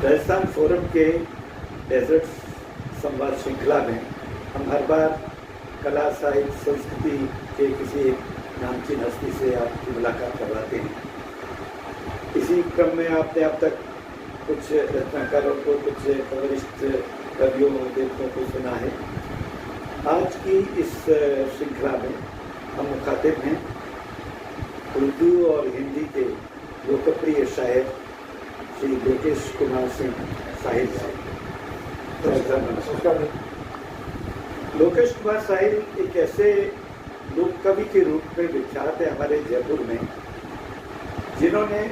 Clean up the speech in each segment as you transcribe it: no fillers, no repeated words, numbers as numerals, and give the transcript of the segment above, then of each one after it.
Rajasthan forum के desert संवाद श्रृंखला में हम हर बार कला, साहित्य, संस्कृति के किसी एक नामचीन हस्ती से आपकी मुलाकात करवाते हैं। इसी क्रम में आपने अब तक कुछ रचनाकारों को, कुछ वरिष्ठ कवियों, लेखकों को सुना है। आज की इस श्रृंखला में हम मुखातिब हैं उर्दू और हिंदी के लोकप्रिय शायर श्री लोकेश कुमार सिंह साहिल से। नमस्कार। लोकेश कुमार साहिल एक ऐसे लोक कवि के रूप में विख्यात है हमारे जयपुर में, जिन्होंने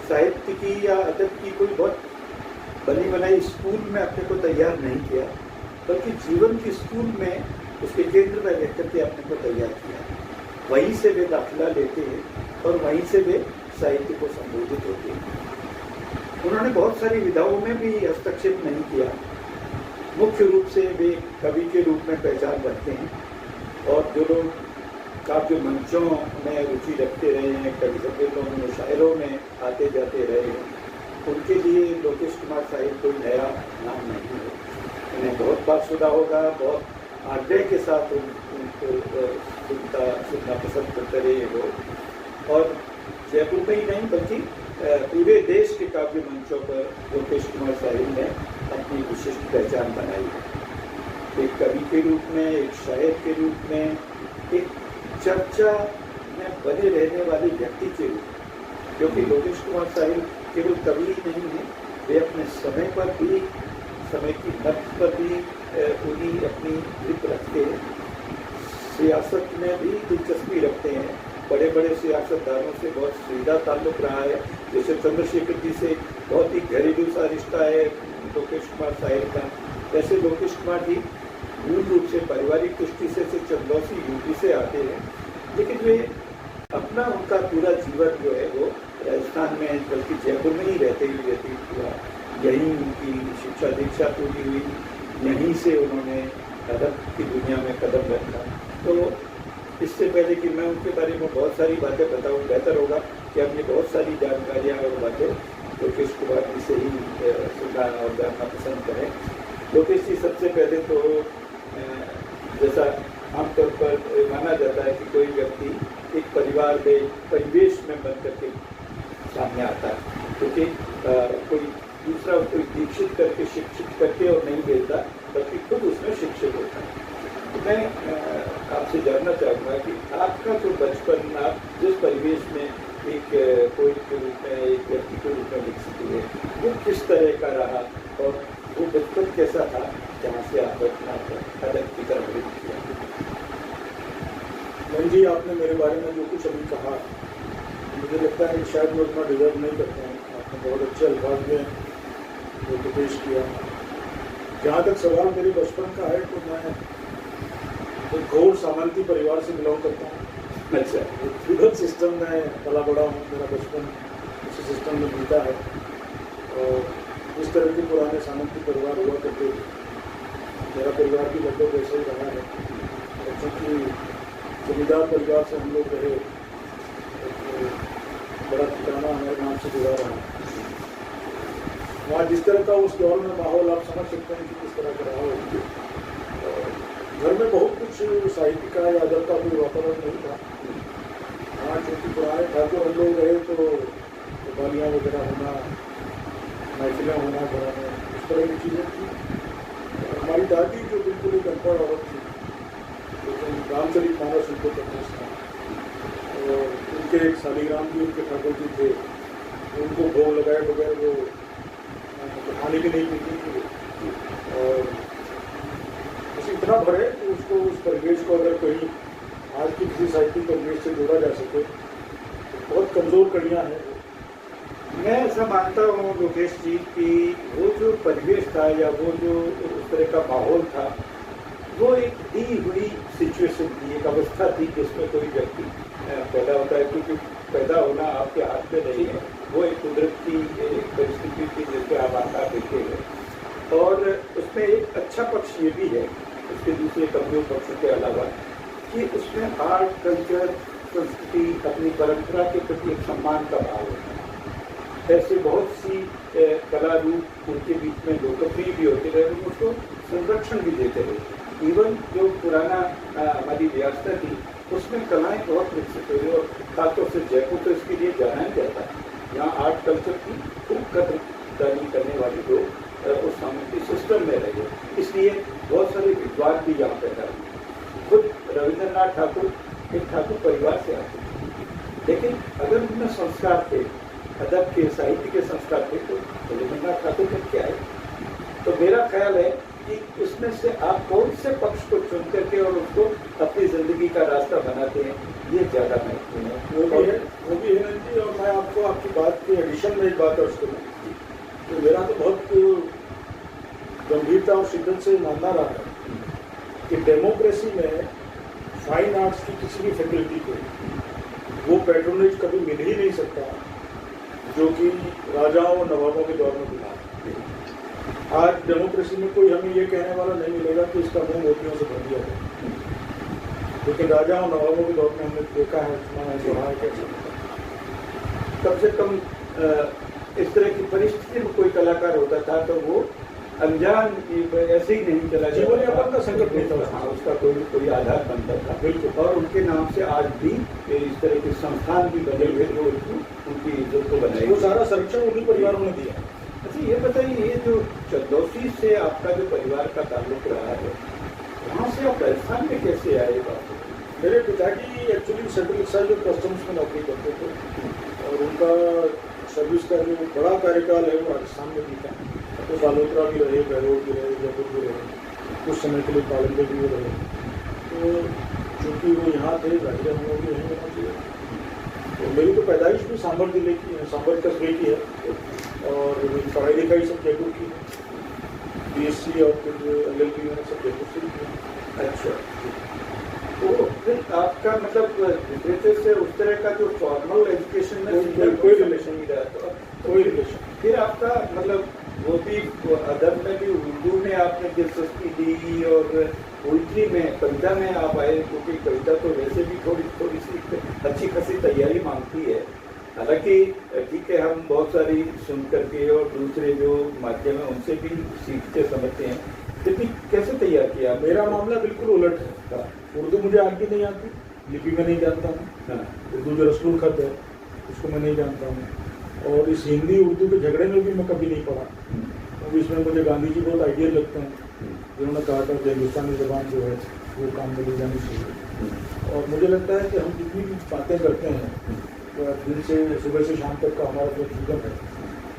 साहित्य की या अदब की कोई बहुत बनी बनाई स्कूल में अपने को तैयार नहीं किया, बल्कि जीवन की स्कूल में उसके केंद्र में रह करके अपने को तैयार किया। वहीं से वे दाखिला लेते हैं और वहीं से वे साहित्य को संबोधित होते हैं। उन्होंने बहुत सारी विधाओं में भी हस्तक्षेप नहीं किया। मुख्य रूप से वे कवि के रूप में पहचान रखते हैं और जो लोग काव्य मंचों में रुचि रखते रहे हैं, कवि सम्मेलनों में, मुशायरों में आते जाते रहे हैं, उनके लिए लोकेश कुमार साहिल कोई नया नाम नहीं है। उन्हें बहुत बार सुना होगा, बहुत आग्रह के साथ उनको सुनना पसंद करते रहे लोग। और जयपुर में ही नहीं बल्कि पूरे देश के काव्य मंचों पर लोकेश कुमार साहिल ने अपनी विशिष्ट पहचान बनाई है। एक कवि के रूप में, एक शायर के रूप में, एक चर्चा में बने रहने वाले व्यक्ति के रूप में, क्योंकि लोकेश कुमार साहिल केवल कवि ही नहीं है, वे अपने समय पर भी, समय की नब्ज पर भी पूरी अपनी ग्रिप रखते हैं। सियासत में भी दिलचस्पी रखते हैं। बड़े बड़े सियासतदानों से बहुत सीधा ताल्लुक रहा है। जैसे चंद्रशेखर जी से बहुत ही घरेलू सा रिश्ता है लोकेश कुमार साहिल का। वैसे लोकेश कुमार जी मूल रूप से पारिवारिक दृष्टि से चंदौसी यूपी से आते हैं, लेकिन वे अपना उनका पूरा जीवन जो है वो राजस्थान में, बल्कि जयपुर में ही रहते ही व्यतीत हुआ। यहीं उनकी शिक्षा दीक्षा पूरी हुई, यहीं से उन्होंने अदब की दुनिया में कदम रखा। तो इससे पहले कि मैं उनके बारे में बहुत सारी बातें बताऊं, बेहतर होगा कि अपनी बहुत सारी जानकारियां और बातें लोकेश कुमार जी से ही सुनना और जानना पसंद करें। लोकेश जी, सबसे पहले तो जैसा आमतौर पर माना जाता है कि कोई व्यक्ति एक परिवार में, परिवेश में बन करके सामने आता है, क्योंकि कोई दूसरा कोई दीक्षित करके, शिक्षित करके और नहीं भेजता, बल्कि खुद उसमें शिक्षित होता है। मैं आपसे जानना चाहूँगा कि आपका जो बचपन, आप जिस परिवेश में एक पोइट के रूप में, एक व्यक्ति के रूप में विकसित हुए, वो किस तरह का रहा और वो बचपन कैसा था जहाँ से आप अपना अदब की तरफ किया? नहीं जी, आपने मेरे बारे में जो कुछ अभी कहा, मुझे लगता है कि शायद मैं उतना डिजर्व नहीं करता हूँ। आपने बहुत अच्छे अल्फाज में वो पेश किया। जहाँ तक सवाल मेरे बचपन का है, तो मैं एक घोर सामंती परिवार से बिलोंग करता हूँ। अच्छा। फ्यूडल सिस्टम में पला बड़ा हूँ, मेरा बचपन उसी सिस्टम में बीता है। और इस तरह के पुराने सामंती परिवार हुआ करते थे। मेरा परिवार भी लगभग वैसे ही रहा है। और चूँकि जमींदार परिवार से हम लोग रहे, बड़ा ठिकाना हमारे नाम से जुड़ा रहा। वहाँ जिस तरह का उस दौर में माहौल, आप समझ सकते हैं कि किस तरह का रहा हो। घर में बहुत कुछ साहित्य का या अदब का कोई वातावरण नहीं था। हाँ, क्योंकि पुराने ठाकुर हम लोग रहे, तो बालियाँ वगैरह होना, महफिलें होना घरों में, इस तरह की चीज़ें थी। हमारी दादी जो बिल्कुल एक अनपढ़ औरत थी, लेकिन रामचरितमानस उनको कंठस्थ था। और उनके एक शालीग्राम भी उनके ठाकुर जी थे, उनको भोग लगाए बगैर वो खाने की नहीं पीती थी। और इतना भरे कि उसको, उस परिवेश को अगर कहीं आज की किसी साहित्यिक परिवेश से जोड़ा जा सके, तो बहुत कमज़ोर कड़ियाँ हैं। मैं ऐसा मानता हूँ लोकेश जी कि वो जो परिवेश था या वो जो उस तरह का माहौल था, वो एक दी हुई सिचुएशन थी, एक अवस्था थी जिसमें कोई व्यक्ति पैदा होता है, क्योंकि पैदा होना आपके हाथ में नहीं है। वो एक कुदरत की परिस्थिति थी जिसके आप आकार देते हैं। और उसमें एक अच्छा पक्ष ये भी है, उसके दूसरे कमजोर पक्षों के अलावा, कि उसमें आर्ट, कल्चर, संस्कृति, अपनी परंपरा के प्रति एक सम्मान का भाव होता है। ऐसे बहुत सी कला रूप उनके बीच में लोकप्रिय भी होते रहे और उसको संरक्षण भी देते रहे। इवन जो पुराना हमारी व्यवस्था थी उसमें कलाएं बहुत विकसित हुई और खासतौर से जयपुर तो इसके लिए जाना ही जाता है। यहाँ आर्ट कल्चर की खूब कदरदानी करने वाले लोग उस सामूहिक सिस्टम में रहे, इसलिए बहुत सारे विद्वान भी यहाँ पैदा हुए। खुद रविंद्रनाथ ठाकुर एक ठाकुर परिवार से आते थे, लेकिन अगर उनमें संस्कार थे, अदब के साहित्य के संस्कार थे, तो रविंद्रनाथ ठाकुर में क्या है। तो मेरा ख्याल है कि इसमें से आप कौन से पक्ष को चुन करके और उसको अपनी जिंदगी का रास्ता बनाते हैं, ये ज्यादा महत्वपूर्ण है। वो भी है जी। और मैं आपको आपकी बात के एडिशन में एक बात अर्ज करूँ तो मेरा तो बहुत गंभीरता और शिद्दत से मानना रहा है कि डेमोक्रेसी में फाइन आर्ट्स की किसी भी फैकल्टी को वो पैट्रोनेज कभी मिल ही नहीं सकता जो कि राजाओं और नवाबों के दौर में मिला। आज डेमोक्रेसी में कोई हमें ये कहने वाला नहीं मिलेगा कि इसका मुंह मोतियों से भर दिया जाए, लेकिन राजा और नवाबों के दौर में हमने देखा है, सुना है, सुना है कैसे। कम से कम इस तरह की परिस्थिति में कोई कलाकार होता था तो वो अनजान ऐसे ही नहीं चला जीवन यापन का संकट नहीं था, हाँ, उसका कोई आधार बनता था। बिल्कुल। और उनके नाम से आज भी इस तरह के संस्थान भी बने हुए जो उनकी इज्जत को बनाए, वो सारा संरक्षण उन्हीं परिवारों ने दिया। अच्छा ये बताइए, ये जो चंदौसी से आपका जो परिवार का ताल्लुक रहा है, वहाँ से आप राजस्थान में कैसे आए? बात मेरे पिताजी एक्चुअली सेंट्रल एक्साइज और कस्टम्स में नौकरी करते थे और उनका सर्विस का जो बड़ा कार्यकाल है वो राजस्थान में भी था। तो बालोतरा भी रहे, बहरोड भी रहे, जयपुर भी रहे, कुछ समय के लिए पालनपुर भी रहे। तो चूँकि वो यहाँ थे, जाहिर हम लोग भी यहीं होना चाहिए। तो मेरी तो पैदाइश भी सांभर जिले की है, सांभर कस्बे की है और पढ़ाई लिखाई सब जयपुर की है। BSc और फिर LLB मैंने सब जयपुर से किया। अच्छा, तो फिर आपका मतलब लिटरेचर से उस तरह का जो फॉर्मल एजुकेशन में कोई रिलेशन नहीं रहा, तो कोई रिलेशन। फिर आपका मतलब वो भी अदब में भी उर्दू में आपने दिलचस्पी ली और पोइट्री में, कविता में आप आए, क्योंकि कविता तो वैसे भी थोड़ी सी अच्छी खासी तैयारी मांगती है। हालांकि ठीक है, हम बहुत सारी सुन करके और दूसरे जो माध्यम है उनसे भी सीखते समझते हैं, लेकिन कैसे तैयार किया? मेरा मामला बिल्कुल उलट है। उर्दू मुझे आज भी नहीं आती, लिपि में नहीं जानता हूँ। उर्दू जो रसूल खत है उसको मैं नहीं जानता हूँ, और इस हिंदी उर्दू के झगड़े में भी मैं कभी नहीं पढ़ा। तो इसमें मुझे गांधी जी बहुत आइडियल लगते हैं, जिन्होंने कहा था कि हिंदुस्तानी ज़बान जो है वो काम में ले जानी चाहिए। और मुझे लगता है कि हम जितनी भी बातें करते हैं दिन से सुबह से शाम तक का हमारा जो जीवन है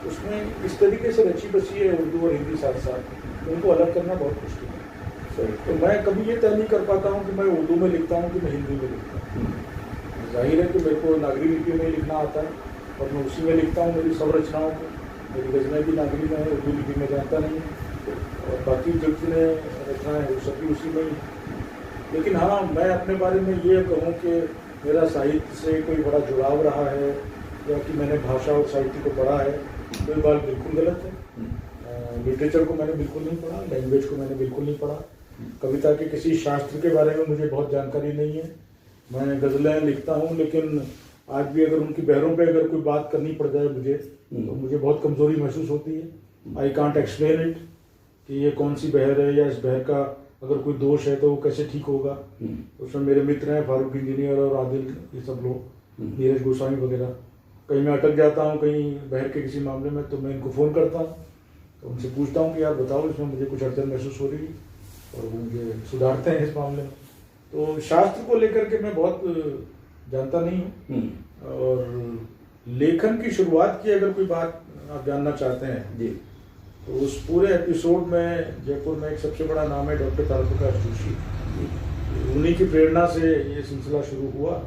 उसमें इस तरीके से रची बसी है उर्दू और हिंदी साथ साथ, उनको अलग करना बहुत मुश्किल है। तो मैं कभी ये तय नहीं कर पाता हूँ कि मैं उर्दू में लिखता हूँ कि मैं हिंदी में लिखता हूँ। जाहिर है कि मेरे को नागरी लिपि में लिखना आता है और मैं उसी में लिखता हूँ। मेरी सब रचनाओं को, मेरी गज़लें भी नागरी में है, उर्दू लिपि में जानता नहीं, और बाकी जितने रचनाएँ हैं वो सभी उसी में ही। लेकिन हाँ, मैं अपने बारे में ये कहूँ कि मेरा साहित्य से कोई बड़ा जुड़ाव रहा है या कि मैंने भाषा और साहित्य को पढ़ा है, तो ये बात बिल्कुल गलत है। लिटरेचर को मैंने बिल्कुल नहीं पढ़ा, लैंग्वेज को मैंने बिल्कुल नहीं पढ़ा, कविता के किसी शास्त्र के बारे में मुझे बहुत जानकारी नहीं है। मैं गज़लें लिखता हूँ, लेकिन आज भी अगर उनकी बहरों पे अगर कोई बात करनी पड़ जाए मुझे, तो मुझे बहुत कमज़ोरी महसूस होती है। आई कांट एक्सप्लेन इट कि ये कौन सी बहर है या इस बहर का अगर कोई दोष है तो वो कैसे ठीक होगा। उसमें मेरे मित्र हैं फारूक इंजीनियर और आदिल, ये सब लोग, नीरज गोस्वामी वगैरह। कहीं मैं अटक जाता हूँ कहीं बहर के किसी मामले में, तो मैं इनको फ़ोन करता हूँ, तो उनसे पूछता हूँ कि यार बताओ इसमें मुझे कुछ अड़चन महसूस हो रही है, और वो मुझे सुधारते हैं इस मामले में। तो शास्त्र को लेकर के मैं बहुत जानता नहीं हूँ। और लेखन की शुरुआत की अगर कोई बात आप जानना चाहते हैं जी, तो उस पूरे एपिसोड में जयपुर में एक सबसे बड़ा नाम है डॉक्टर तारप्रकाश जोशी। उन्हीं की प्रेरणा से ये सिलसिला शुरू हुआ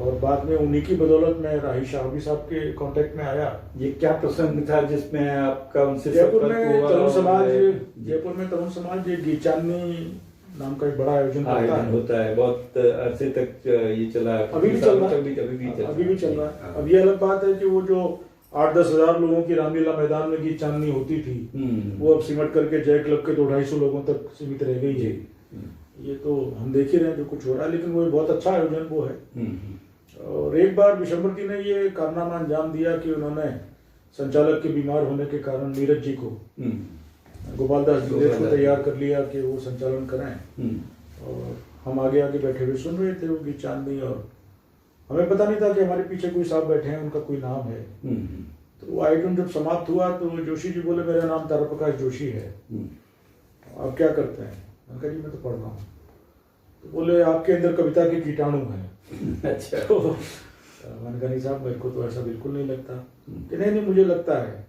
और बाद में उन्हीं की बदौलत में राही शाहबी साहब के कांटेक्ट में आया। ये क्या प्रसंग था जिसमें आपका उनसे जयपुर में संपर्क हुआ? जयपुर में तरुण समाज ये गीचानी नाम का एक बड़ा आयोजन होता है, बहुत अरसे तक ये चला, अभी भी चल रहा है, अभी भी चल रहा है। अब ये अलग बात है कि वो जो 8-10 हज़ार लोगों की रामलीला मैदान में गीत चांदनी होती थी, वो अब सिमट करके जय क्लब के 200-250 लोगों तक सीमित रह गई है। ये तो हम देख ही रहे हैं जो कुछ हो रहा है, लेकिन वो बहुत अच्छा आयोजन वो है। और एक बार विशंबर जी ने ये कारनामा अंजाम दिया कि उन्होंने संचालक के बीमार होने के कारण नीरज जी को गोपाल दास जी को तैयार कर लिया कि वो संचालन करें, और हम आगे आगे बैठे हुए सुन रहे थे उनकी चांदनी, और हमें पता नहीं था कि हमारे पीछे कोई साहब बैठे हैं, उनका कोई नाम है। तो वो आइटम जब समाप्त हुआ तो जोशी जी बोले मेरा नाम ताराप्रकाश जोशी है, आप क्या करते हैं? मैंने कहा जी मैं तो पढ़ रहा हूँ। तो बोले आपके अंदर कविता के कीटाणु हैं। अच्छा। तो मैंने कहा नहीं साहब मेरे को तो ऐसा बिल्कुल नहीं लगता। कि नहीं मुझे लगता है,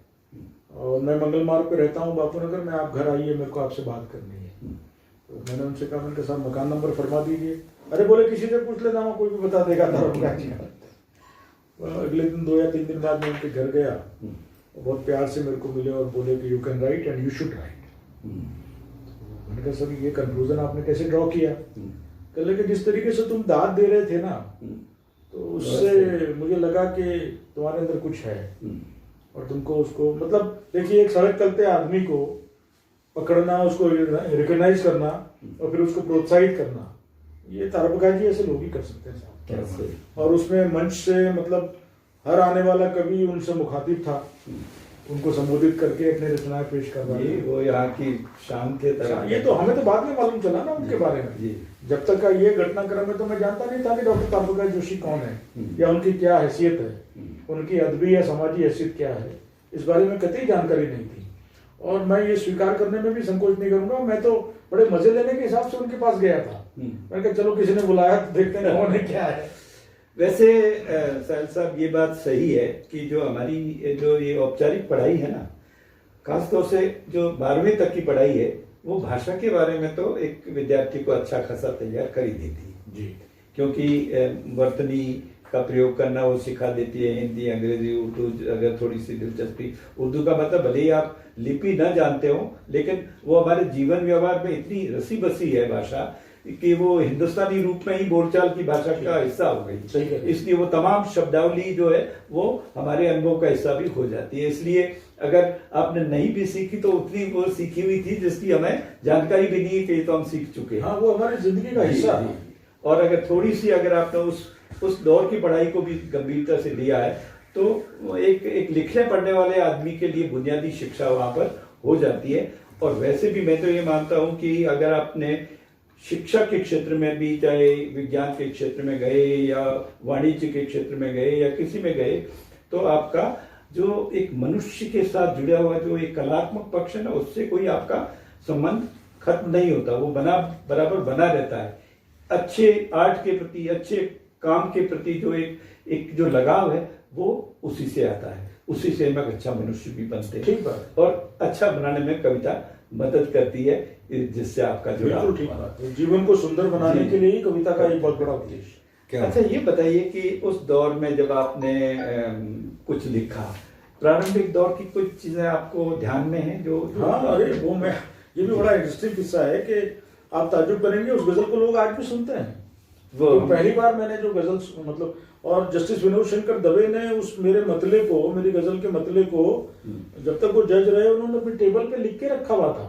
और मैं मंगल मार्ग पे रहता हूँ बापू नगर में, आप घर आइए, मेरे को आपसे बात करनी है। तो मैंने उनसे कहा, मैंने कहा साहब मकान नंबर फरमा दीजिए। अरे बोले किसी से पूछ लेना, कोई भी बता देगा। अगले दिन 2 या 3 दिन बाद मैं उनके घर गया, बहुत प्यार से मेरे को मिले और बोले कि you can write and you should write. मैंने कहा सर ये कंक्लूजन आपने कैसे ड्रॉ किया? कह लगे जिस तरीके से तुम दाद दे रहे थे ना, तो उससे मुझे लगा कि तुम्हारे अंदर कुछ है, और तुमको उसको मतलब देखिए एक सड़क चलते आदमी को पकड़ना, उसको रिकॉग्नाइज करना और फिर उसको प्रोत्साहित करना, ये ताराप्रकाश जी ऐसे लोग ही कर सकते हैं साहब। और उसमें मंच से मतलब हर आने वाला कवि उनसे मुखातिब था, उनको संबोधित करके अपने रचनाएं पेश कर रहा है। वो यहाँ की शान के तरह। ये तो हमें तो बाद में मालूम चला ना उनके बारे में। जब तक का ये घटनाक्रम है तो मैं जानता नहीं था कि डॉक्टर ताराप्रकाश जोशी कौन है, या उनकी क्या हैसियत है, उनकी अदबी या समाजी हैसियत क्या है, इस बारे में कतई जानकारी नहीं थी। और मैं ये स्वीकार करने में भी संकोच नहीं करूंगा, मैं तो बड़े मजे लेने के हिसाब से उनके पास गया था। मैंने कहा चलो किसी ने बुलाया तो देखते हैं कौन है क्या है। वैसे साहिल साहब ये बात सही है कि जो हमारी जो ये औपचारिक पढ़ाई है ना, खासतौर से जो 12वीं तक की पढ़ाई है, वो भाषा के बारे में तो एक विद्यार्थी को अच्छा खासा तैयार कर ही देती है जी, क्योंकि वर्तनी का प्रयोग करना वो सिखा देती है। हिंदी, अंग्रेजी, उर्दू, अगर थोड़ी सी दिलचस्पी, उर्दू का मतलब भले ही आप लिपि न जानते हो, लेकिन वो हमारे जीवन व्यवहार में इतनी रसी बसी है भाषा कि वो हिंदुस्तानी रूप में ही बोलचाल की भाषा का हिस्सा हो गई। इसलिए वो तमाम शब्दावली जो है वो हमारे अनुभव का हिस्सा भी हो जाती है। इसलिए अगर आपने नहीं भी सीखी तो उतनी वो सीखी हुई थी जिसकी हमें जानकारी भी नहीं है कि तो हम सीख चुके हैं। हाँ, वो हमारी जिंदगी का हिस्सा है। और अगर थोड़ी सी अगर आपने उस दौर की पढ़ाई को भी गंभीरता से लिया है तो एक लिखने पढ़ने वाले आदमी के लिए बुनियादी शिक्षा वहां पर हो जाती है। और वैसे भी मैं तो ये मानता हूं कि अगर आपने शिक्षा के क्षेत्र में भी, चाहे विज्ञान के क्षेत्र में गए या वाणिज्य के क्षेत्र में गए या किसी में गए, तो आपका जो एक मनुष्य के साथ जुड़ा हुआ जो एक कलात्मक पक्ष है ना, उससे कोई आपका संबंध खत्म नहीं होता, वो बराबर बना रहता है। अच्छे आर्ट के प्रति, अच्छे काम के प्रति जो एक जो लगाव है वो उसी से आता है, उसी से हम एक अच्छा मनुष्य भी बनते हैं। ठीक बात। और अच्छा बनाने में कविता मदद करती है, जिससे आपका जुड़ाव। ठीक बात। जीवन को सुंदर बनाने के लिए ही कविता का एक बहुत बड़ा उद्देश्य। अच्छा ये बताइए कि उस दौर में जब आपने कुछ लिखा, प्रारंभिक दौर की कुछ चीजें आपको ध्यान में हैं जो? हाँ, अरे वो मैं, ये भी बड़ा इंटरेस्टिंग किस्सा है कि आप ताज्जुब करेंगे, उस गजल को लोग आज भी सुनते हैं। तो पहली बार मैंने जो गजल मतलब, और जस्टिस विनोद शंकर दवे ने उस मेरे मतले को, मेरी गजल के मतले को जब तक वो जज रहे उन्होंने अपनी टेबल पे लिख के रखा हुआ था।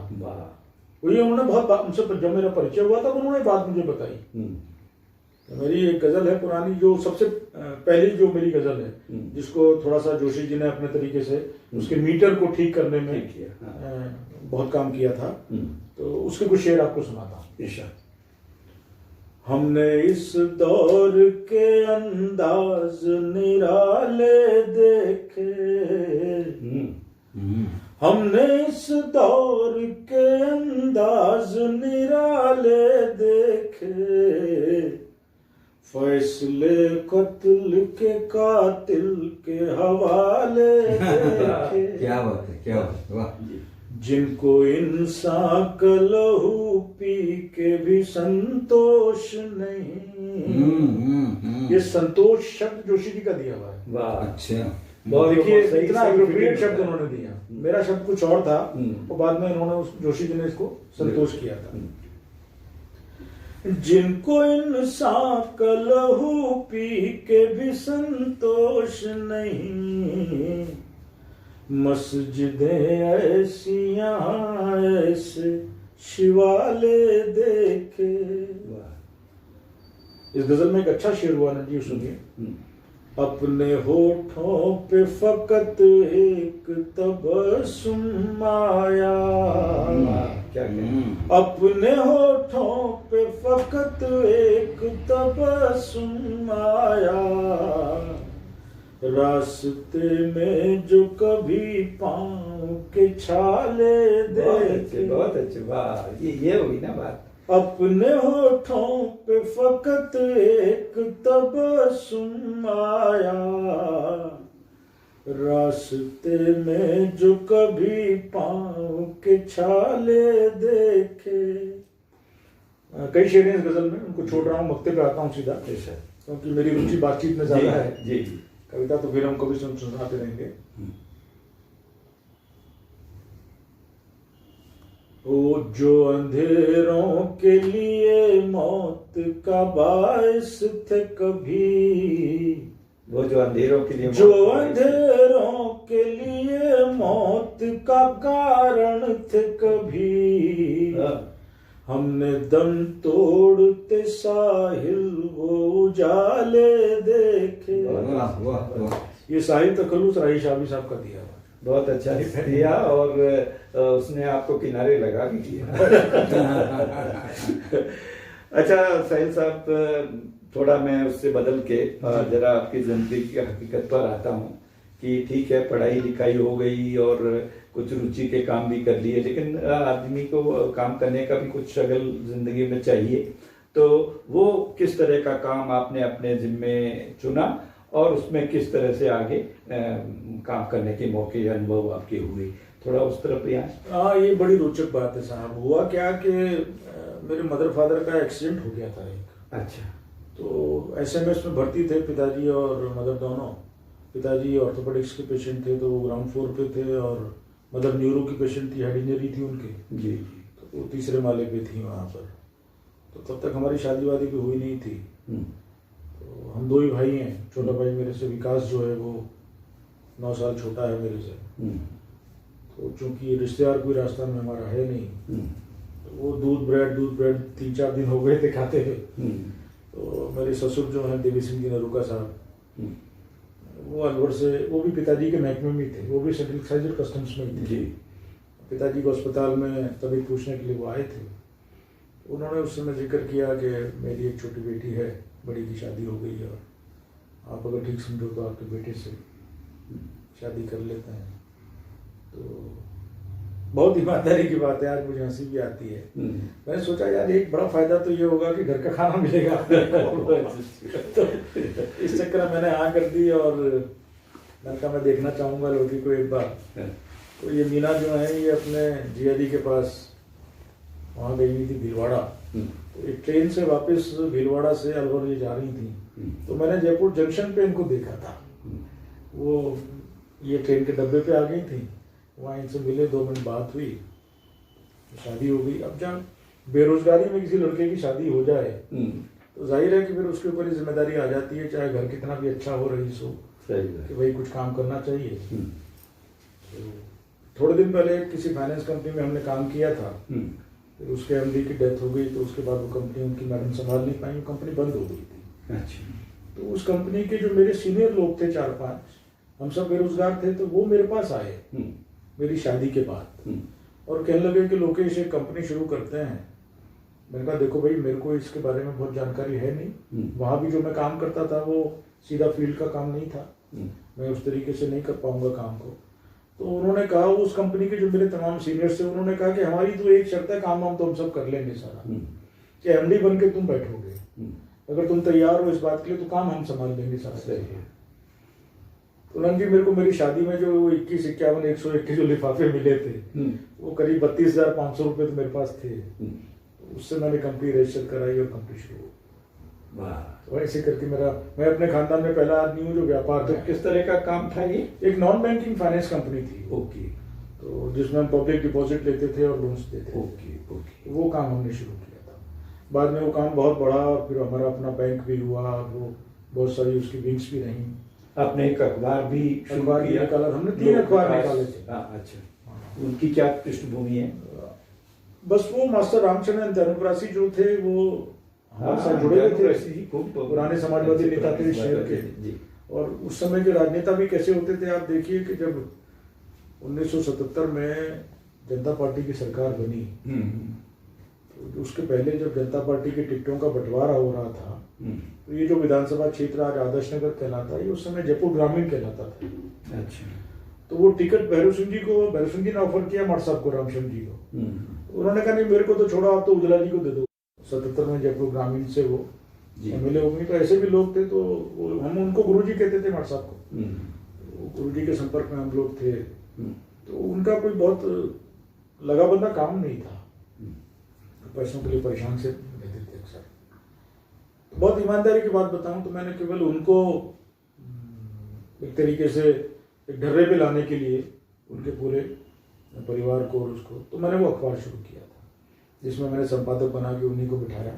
वही उन्होंने बहुत उनसे जब मेरा परिचय हुआ था उन्होंने बात मुझे बताई। तो मेरी एक गजल है पुरानी, जो सबसे पहली जो मेरी गजल है, जिसको थोड़ा सा जोशी जी ने अपने तरीके से उसके मीटर को ठीक करने में बहुत काम किया था। तो उसके कुछ शेर आपको सुनाता हूँ। हमने इस दौर के अंदाज निराले देखे, हमने इस दौर के अंदाज निराले देखे, फैसले कत्ल के कातिल के हवाले देखे। क्या बात है, क्या बात है, वाह। जिनको इंसान का लहू पी के भी संतोष नहीं। ये संतोष शब्द जोशी जी का दिया हुआ है। वाह, अच्छा। देखिए इतना एप्रोप्रिएट शब्द उन्होंने दिया। मेरा शब्द कुछ और था, और बाद में उन्होंने उस जोशी जी ने इसको संतोष किया था। जिनको इंसान का लहू पी के भी संतोष नहीं, मस्जिदें ऐसियां ऐसे शिवाले देखे। इस गजल में एक अच्छा शेर हुआ ना जी, सुनिए। अपने होठों पे फकत एक तबस्सुम आया, क्या क्या अपने होठों पे फकत एक तबस्सुम आया, रास्ते में जो कभी पाँव के छाले देखे। बहुत अच्छे वाह, ये हुई ना बात। अपने होठों पे फकत एक तबस्सुम आया, रास्ते में जो कभी पाँव के छाले देखे। कई शेर हैं इस गजल में, उनको छोड़ रहा हूँ, मक्ते पे आता हूँ सीधा, क्योंकि मेरी रुचि बातचीत में ज्यादा है। जी जी। कविता तो फिर हम कभी सुनाते रहेंगे। वो जो अंधेरों के लिए मौत का बायस थे कभी, वो जो अंधेरों के लिए जो अंधेरों के लिए मौत का कारण थे कभी, हमने दम तोड़ते साहिल वो उजाले देखे। वाह वाह वाह। ये साहिल तखल्लुस राही शाबी साहब का दिया हुआ। बहुत अच्छा दिया, और उसने आपको किनारे लगा भी दिया। अच्छा साहिल साहब, थोड़ा मैं उससे बदल के जरा आपकी जिंदगी की हकीकत पर आता हूँ कि ठीक है, पढ़ाई लिखाई हो गई और कुछ रुचि के काम भी कर लिए, लेकिन आदमी को काम करने का भी कुछ शगल जिंदगी में चाहिए। तो वो किस तरह का काम आपने अपने जिम्मे चुना और उसमें किस तरह से आगे काम करने के मौके अनुभव आपके हुए, थोड़ा उस तरफ यहाँ। हाँ, ये बड़ी रोचक बात है साहब। हुआ क्या कि मेरे मदर फादर का एक्सीडेंट हो गया था एक। अच्छा। तो एसएमएस में भर्ती थे पिताजी और मदर दोनों। पिताजी ऑर्थोपेडिक्स के पेशेंट थे, तो वो ग्राउंड फ्लोर पे थे, और मदर न्यूरो की पेशेंट थी, हेड इंजरी थी उनकी। जी। तो वो तीसरे माले पे थी वहाँ पर। तो तब तक हमारी शादी वादी भी हुई नहीं थी। तो हम दो ही भाई हैं। छोटा भाई मेरे से विकास जो है वो 9 साल छोटा है मेरे से। तो चूंकि रिश्तेदार कोई रास्ता में हमारा है नहीं, तो वो दूध ब्रेड 3-4 दिन हो गए थे खाते हुए। तो मेरे ससुर जो हैं देवी सिंह जी नरूका साहब, वो अलवर से, वो भी पिताजी के महकमे में थे, वो भी सेंट्रल कस्टम्स में थे। जी। पिताजी को अस्पताल में तबीयत पूछने के लिए वो आए थे। उन्होंने उस समय जिक्र किया कि मेरी एक छोटी बेटी है, बड़ी की शादी हो गई है, और आप अगर ठीक समझो तो आपके बेटे से शादी कर लेते हैं। तो बहुत ईमानदारी की बात है, आज मुझे हंसी भी आती है। मैंने सोचा यार एक बड़ा फायदा तो ये होगा कि घर का खाना मिलेगा। तो इस चक्कर में मैंने हाँ कर दी, और मैंने कहा मैं देखना चाहूँगा लड़की को एक बार। तो ये मीना जो है, ये अपने जिया जी के पास वहाँ गई हुई थी भीलवाड़ा। तो एक ट्रेन से वापस भीलवाड़ा से अलवर ये जा रही थी। तो मैंने जयपुर जंक्शन पे इनको देखा था। वो ये ट्रेन के डब्बे पे आ गई थी, वहाँ इनसे मिले, 2 मिनट बात हुई, शादी हो गई। अब जब बेरोजगारी में किसी लड़के की शादी हो जाए तो जाहिर है कि फिर उसके ऊपर जिम्मेदारी आ जाती है, चाहे घर कितना भी अच्छा हो रही हो, कि भाई कुछ काम करना चाहिए। तो थोड़े दिन पहले किसी फाइनेंस कंपनी में हमने काम किया था, फिर उसके एमडी की डेथ हो गई, तो उसके बाद वो कंपनी उनकी मैडम संभाल नहीं पाई, वो कंपनी बंद हो गई थी। अच्छा। तो उस कंपनी के जो मेरे सीनियर लोग थे 4-5, हम सब बेरोजगार थे, तो वो मेरे पास आए मेरी शादी के बाद, और कहने लगे कि लोकेश एक कंपनी शुरू करते हैं। मैंने कहा देखो भाई, मेरे को इसके बारे में बहुत जानकारी है नहीं, वहाँ भी जो मैं काम करता था वो सीधा फील्ड का काम नहीं था, मैं उस तरीके से नहीं कर पाऊंगा काम को। तो उन्होंने कहा, उस कंपनी के जो मेरे तमाम सीनियर्स थे, उन्होंने कहा कि हमारी तो एक शर्त है, काम वाम तो हम सब कर लेंगे सारा, कि एमडी बन के तुम बैठोगे, अगर तुम तैयार हो इस बात के लिए तो काम हम संभाल लेंगे सारा। तो जी मेरे को मेरी शादी में जो 21, 51, 101 के जो लिफाफे मिले थे, वो करीब 32,500 रुपये तो मेरे पास थे। तो उससे मैंने कंपनी रजिस्टर कराई और कंपनी शुरू हो। तो ऐसे करके मैं अपने खानदान में पहला आदमी हूँ जो व्यापार। तो किस तरह का काम था ये? एक नॉन बैंकिंग फाइनेंस कंपनी थी। ओके। तो जिसमें हम पब्लिक डिपॉजिट लेते थे और लोन्स देते थे। ओके। वो काम हमने शुरू किया था। बाद में वो काम बहुत बड़ा, फिर हमारा अपना बैंक भी हुआ, वो बहुत सारी उसकी विंग्स भी रही। आपने एक अखबार भी निकाला, हमने 3 अखबार निकाले थे। अच्छा। उनकी क्या पृष्ठभूमि है? बस वो मास्टर रामचंद्र अनुप्रासी जो थे, वो हमारे साथ जुड़े हुए थे, पुराने समाजवादी नेता थे शहर के। और उस समय के राजनेता भी कैसे होते थे आप देखिए कि जब 1977 में जनता पार्टी की सरकार बनी, तो उसके पहले जब जनता पार्टी की टिकटों का बंटवारा हो रहा था, तो ये जो विधानसभा क्षेत्र आज आदर्श नगर कहलाता है, ये उस समय जयपुर ग्रामीण कहलाता था। अच्छा। तो वो टिकट भैरव सिंह जी ने ऑफर किया मठ साहब को, रामचंद्र जी को। उन्होंने कहा नहीं मेरे को तो छोड़ो, आप तो उजला जी को दे दो। 77 में जयपुर ग्रामीण से वो एमएलए हो गई। तो ऐसे भी लोग थे, तो हम उनको गुरुजी कहते थे मठ साहब को। गुरुजी के संपर्क में हम लोग थे, तो उनका कोई बहुत लगा बंदा काम नहीं था, पैसों के लिए परेशान से रहते थे अक्सर। तो बहुत ईमानदारी की बात बताऊं तो मैंने केवल उनको एक तरीके से एक ढर्रे पे लाने के लिए उनके पूरे परिवार को और उसको, तो मैंने वो अखबार शुरू किया था, जिसमें मैंने संपादक बना के उन्हीं को बिठाया।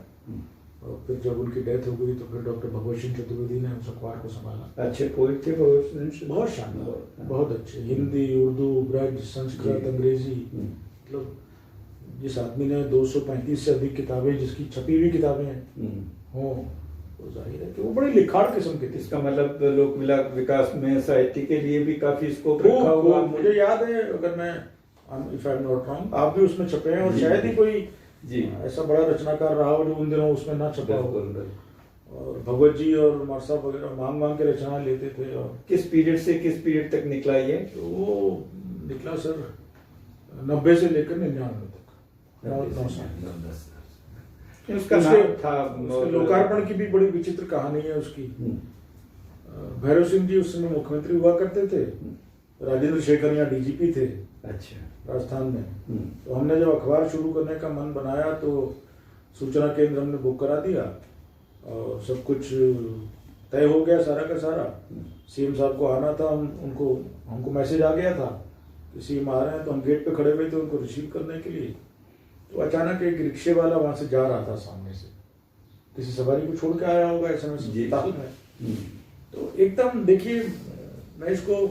और फिर जब उनकी डेथ हो गई तो फिर डॉक्टर भगवत सिंह चतुर्वेदी ने उस अखबार को संभाला। अच्छे पोइट थे बहुत शानदार, बहुत अच्छे, हिंदी, उर्दू, ब्रज, संस्कृत, अंग्रेजी, मतलब जिस आदमी ने 235 से अधिक किताबें, जिसकी छपी हुई किताबें हों, तो जाहिर है कि वो बड़े लिखाड़ किस्म के थे। इसका मतलब लोक विकास में साहित्य के लिए भी काफी स्कोप रखा हुआ। मुझे याद है, अगर मैं if I am not wrong, आप भी उसमें छपे हैं, और शायद ही कोई ऐसा बड़ा रचनाकार रहा हो जो उन दिनों उसमें ना छपा हो। और भगवत जी और मार साहब वगैरह मांग के रचना लेते थे। और किस पीरियड से किस पीरियड तक निकला ये? तो वो निकला सर 90 से लेकर 99 तक, 9 साल। उसका नाम था लोकार्पण की भी बड़ी विचित्र कहानी है उसकी। भैरव सिंह जी उस समय मुख्यमंत्री हुआ करते थे, राजेंद्र शेखर यहाँ डीजीपी थे। अच्छा। राजस्थान में। तो हमने जब अखबार शुरू करने का मन बनाया तो सूचना केंद्र हमने बुक करा दिया और सब कुछ तय हो गया सारा का सारा। सीएम साहब को आना था, हमको मैसेज आ गया था कि सीएम आ रहे हैं। तो हम गेट पे खड़े हुए थे उनको रिसीव करने के लिए। तो अचानक एक रिक्शे वाला वहां से जा रहा था सामने से, किसी सवारी को छोड़ के आया होगा SMS में। तो एकदम देखिए, मैं इसको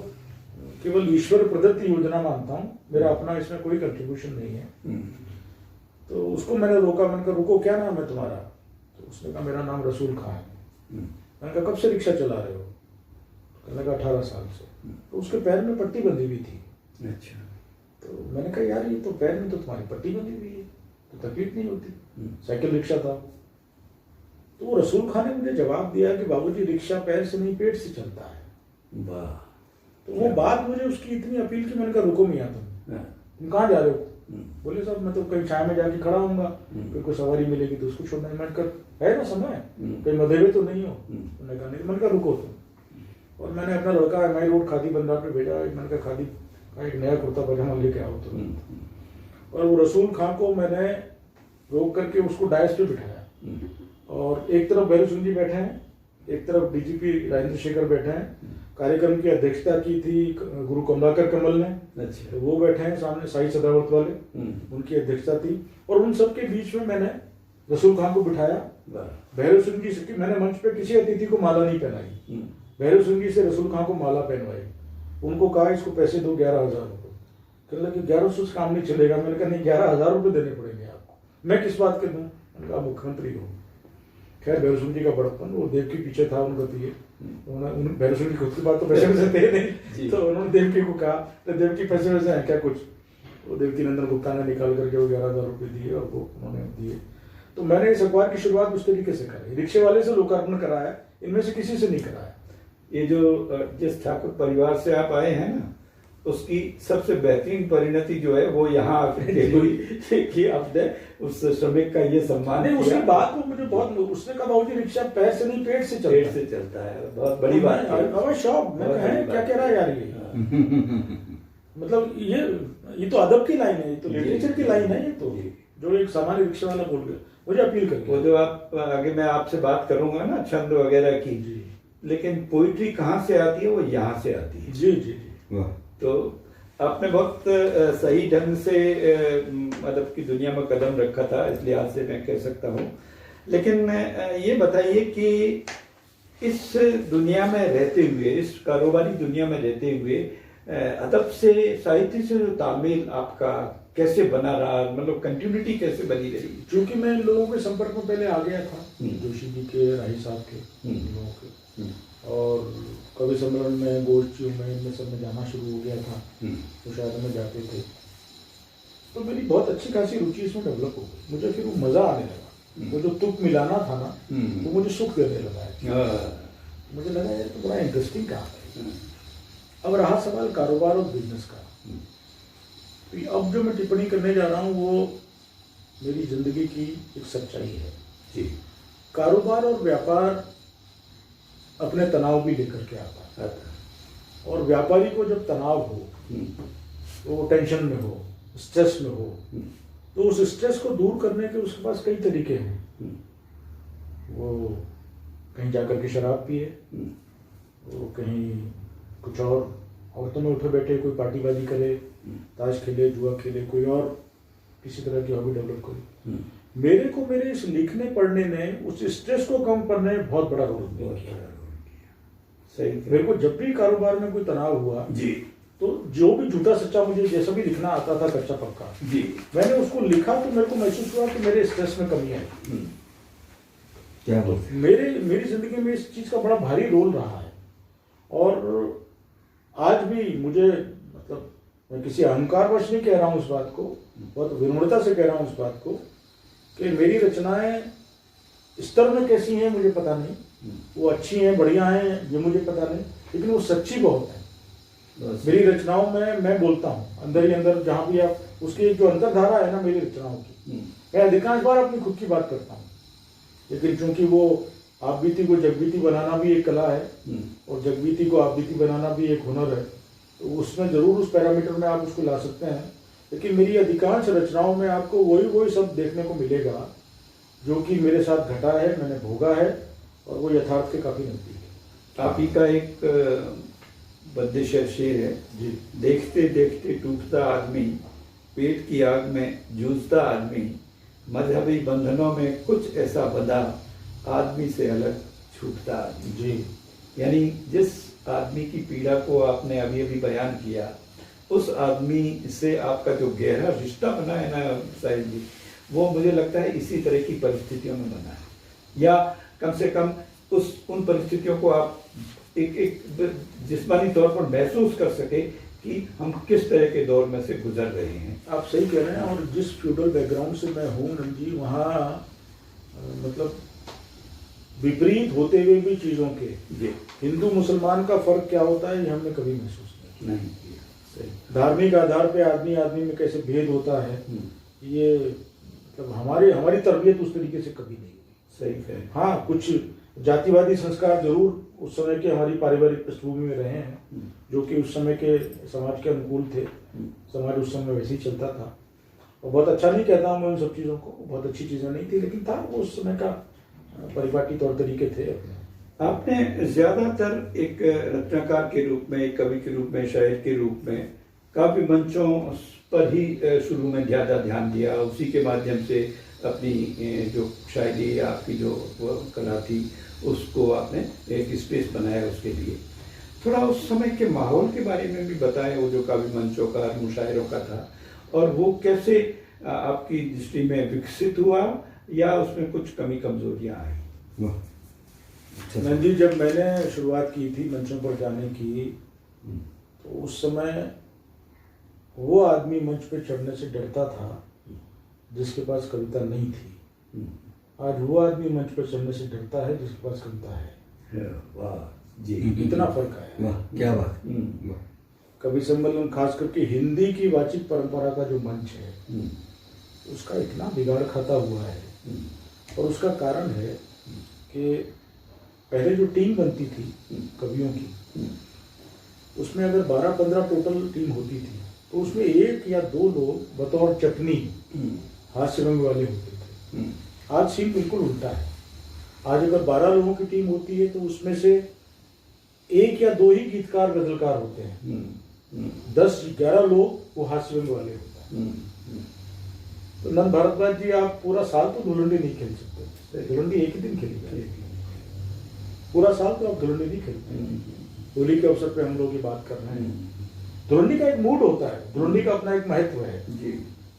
केवल ईश्वर प्रदत्त योजना मानता हूँ, मेरा अपना इसमें कोई कंट्रीब्यूशन नहीं है। तो उसको मैंने रोका, मैंने कहा रुको, क्या नाम है तुम्हारा? तो उसने कहा मेरा नाम रसूल खान है। मैंने कहा कब से रिक्शा चला रहे हो? कहने लगा 18 साल से। तो उसके पैर में पट्टी बंधी हुई थी। अच्छा। तो मैंने कहा यार ये तो पैर में तो तुम्हारी पट्टी बंधी हुई है, तो तकलीफ नहीं होती? साइकिल रिक्शा था। तो वो रसूल खान ने मुझे जवाब दिया कि बाबूजी रिक्शा पैर से नहीं पेट से चलता है। वाह। तो वो बात मुझे उसकी इतनी अपील की, मैंने कहा रुको मियां, तुम कहाँ जा रहे हो? बोले साहब मैं तो कहीं छाया में जाके खड़ा हूँगा, फिर कोई सवारी मिलेगी तो उसको छोड़ना है। मैंने कहा है ना समय, कहीं मधेरे तो नहीं हो? उन्होंने कहा नहीं। मैंने कहा रुको तुम। और मैंने अपना लड़का MI रोड खादी बंदर पे भेजा। मैंने कहा खादी का एक नया कुर्ता पजामा लेके आओ तो। और वो रसूल खान को मैंने रोक करके उसको डायस पे बिठाया और एक तरफ भैरव सिंह जी बैठे हैं, एक तरफ डीजीपी राजेंद्र शेखर बैठे हैं। कार्यक्रम की अध्यक्षता की थी गुरु कमलाकर कमल ने। अच्छा। तो वो बैठे हैं सामने, साई सदावर्त वाले, उनकी अध्यक्षता थी। और उन सबके बीच में मैंने रसूल खान को बिठाया। भैरव सिंह जी से मैंने मंच पे किसी अतिथि को माला नहीं पहनाई, भैरव सिंह जी से रसूल खान को माला पहनवाई। उनको कहा इसको पैसे दो 11,000 रुपये। कहने लगे 1100 से काम नहीं चलेगा। मैंने कहा नहीं, 11,000 रुपये देने पड़ेंगे आपको। मैं किस बात के दूं? मैंने कहा मुख्यमंत्री हो। खैर भैरव सिंह जी का बड़प्पन, वो देव के पीछे था उनका दिए। भैरव सिंह जी खुद की बात तो पैसे वैसे थे नहीं, तो उन्होंने देवकी को कहा तो देवकी पैसे वैसे हैं क्या कुछ? वो देवकी नंदन गुप्ता ने निकाल करके वो 11,000 रुपये दिए और वो उन्होंने दिए। तो मैंने इस अखबार की शुरुआत उस तरीके से कराई, रिक्शे वाले से लोकार्पण कराया, इनमें से किसी से नहीं कराया। ये जो जिस ठाकुर परिवार से आप आए हैं ना, उसकी सबसे बेहतरीन परिणति जो है वो यहाँ आकर हुई कि आपने उस श्रमिक का ये सम्मान नहीं, उसकी बात को मुझे बहुत, उसने कहा बाबूजी रिक्शा पैर से नहीं पेट से चलता है। बहुत बड़ी बात है। शौक मैं क्या कह रहा है यार ये मतलब ये तो अदब की लाइन है, ये तो लिटरेचर की लाइन है। ये तो जो एक सामान्य रिक्शा वाला बोल गया, मुझे अपील करके वो जो आप आगे मैं आपसे बात करूंगा ना छंद वगैरह की, लेकिन पोइट्री कहाँ से आती है? वो यहाँ से आती है। जी जी जी। तो आपने बहुत सही ढंग से मतलब की दुनिया में कदम रखा था, इस लिहाज से मैं कह सकता हूँ। लेकिन ये बताइए कि इस दुनिया में रहते हुए, इस कारोबारी दुनिया में रहते हुए अदब से, साहित्य से जो तालमेल आपका कैसे बना रहा, मतलब कंटिन्यूटी कैसे बनी रही? क्योंकि मैं इन लोगों के संपर्क में पहले आ गया था, हम्म। जोशी जी के, राही साहब के, इन लोगों के, और कवि सम्मेलन में, गोष्ठियों में, इनमें सब में जाना शुरू हो गया था, मुशायरे में जाते थे, तो मेरी बहुत अच्छी खासी रुचि इसमें डेवलप हो गई। मुझे फिर वो मज़ा आने लगा, वो जो तुक मिलाना था ना, वो मुझे सुख देने लगा है। मुझे लगा यार तो बड़ा इंटरेस्टिंग काम है। अब रहा सवाल कारोबार और बिजनेस का, तो अब जो मैं टिप्पणी करने जा रहा हूँ वो मेरी जिंदगी की एक सच्चाई है जी। कारोबार और व्यापार अपने तनाव भी लेकर के आता है, और व्यापारी को जब तनाव हो तो वो टेंशन में हो, स्ट्रेस में हो, तो उस स्ट्रेस को दूर करने के उसके पास कई तरीके हैं। वो कहीं जाकर के शराब पिए, वो कहीं कुछ और औरतों में उठे बैठे कोई पार्टीबाजी करे, ताश खेले, जुआ खेले, कोई और किसी तरह की हॉबी डेवलप करे। मेरे को मेरे इस लिखने पढ़ने ने उस स्ट्रेस को कम करने में बहुत बड़ा रोल किया। सही। मेरे को जब भी कारोबार में कोई तनाव हुआ जी, तो जो भी झूठा सच्चा मुझे जैसा भी लिखना आता था, कच्चा पक्का, जी, मैंने उसको लिखा तो मेरे को महसूस हुआ कि मेरे स्ट्रेस में कमी आई। क्या बोलते हैं? मेरी जिंदगी में इस चीज का बड़ा भारी रोल रहा है, और आज भी मुझे, मतलब मैं किसी अहंकारवश नहीं कह रहा हूँ इस बात को, बहुत विनम्रता से कह रहा हूँ इस बात को, कि मेरी रचनाएं स्तर में कैसी हैं मुझे पता नहीं, वो अच्छी हैं, बढ़िया हैं, ये मुझे पता नहीं, लेकिन वो सच्ची बहुत है। मेरी रचनाओं में मैं बोलता हूँ अंदर ही अंदर, जहाँ भी आप उसकी जो अंतरधारा है ना मेरी रचनाओं की, मैं अधिकांश बार अपनी खुद की बात करता हूँ, लेकिन चूंकि वो आप बीती को जगबीती बनाना भी एक कला है, और जगबीती को आप बीती बनाना भी एक हुनर है, तो उसमें जरूर उस पैरामीटर में आप उसको ला सकते हैं। लेकिन मेरी अधिकांश रचनाओं में आपको वही सब देखने को मिलेगा जो कि मेरे साथ घटा है, मैंने भोगा है, और वो यथार्थ के काफी नजदीक है। आप ही का एक बद्देशर शेर है जी, देखते देखते टूटता आदमी, पेट की आग में जूझता आदमी, मजहबी बंधनों में कुछ ऐसा बंधा, आदमी से अलग छूटता आदमी। जी, यानी जिस आदमी की पीड़ा को आपने अभी अभी बयान किया, उस आदमी से आपका जो गहरा रिश्ता बना है ना साहिब जी, वो मुझे लगता है इसी तरह की परिस्थितियों में बना है, या कम से कम उन परिस्थितियों को आप एक जिस्मानी तौर पर महसूस कर सके कि हम किस तरह के दौर में से गुजर रहे हैं। आप सही कह रहे हैं, और जिस फ्यूडल बैकग्राउंड से मैं हूँ नंद जी, वहाँ मतलब विपरीत होते हुए भी चीज़ों के हिंदू मुसलमान का फर्क क्या होता है ये हमने कभी महसूस नहीं किया। सही। धार्मिक आधार पे आदमी में कैसे भेद होता है, ये मतलब हमारी तरबियत उस तरीके से कभी नहीं हुई। सही है। हाँ, कुछ जातिवादी संस्कार जरूर उस समय के हमारी पारिवारिक पृष्ठभूमि में रहे हैं, जो कि उस समय के समाज के अनुकूल थे। समाज उस समय वैसे ही चलता था, और बहुत अच्छा नहीं कहता हूँ मैं उन सब चीज़ों को, बहुत अच्छी चीज़ें नहीं थी, लेकिन था वो उस समय का परिपाटी तौर तरीके थे अपने। आपने ज्यादातर एक रचनाकार के रूप में, एक कवि के रूप में, शायर के रूप में काव्य मंचों पर ही शुरू में ज़्यादा ध्यान दिया, उसी के माध्यम से अपनी जो शायरी या आपकी जो कला थी उसको आपने एक स्पेस बनाया उसके लिए। थोड़ा उस समय के माहौल के बारे में भी बताएं, वो जो काव्य मंचों का, मुशायरों का था, और वो कैसे आपकी दृष्टि में विकसित हुआ, या उसमें कुछ कमी कमजोरियां आई? नंद जी, जब मैंने शुरुआत की थी मंचों पर जाने की, तो उस समय वो आदमी मंच पर चढ़ने से डरता था जिसके पास कविता नहीं थी। आज वो आदमी मंच पर चढ़ने से डरता है जिसके पास कविता है। वाह जी, कितना फर्क आया। वाह, क्या बात। कवि सम्मेलन खास करके हिंदी की वाचिक परंपरा का जो मंच है, उसका इतना बिगाड़ खाता हुआ है, और उसका कारण है कि पहले जो टीम बनती थी कवियों की, उसमें अगर 12-15 टोटल टीम होती थी, तो उसमें 1 या 2 लोग बतौर चटनी हास्य रंग वाले होते थे। आज सीन बिल्कुल उल्टा है। आज अगर 12 लोगों की टीम होती है तो उसमें से 1 या 2 ही गीतकार गजलकार होते हैं, 10-11 लोग वो हास्य रंग वाले होते हैं। तो नंद भारद्वाज जी, आप पूरा साल तो धुलंडी नहीं खेल सकते, धुलंडी एक ही दिन खेली, पूरा साल तो आप धुलंडी नहीं खेलते। होली के अवसर पे हम लोग ये बात कर रहे हैं। धुलंडी का एक मूड होता है, धुलंडी का अपना एक महत्व है।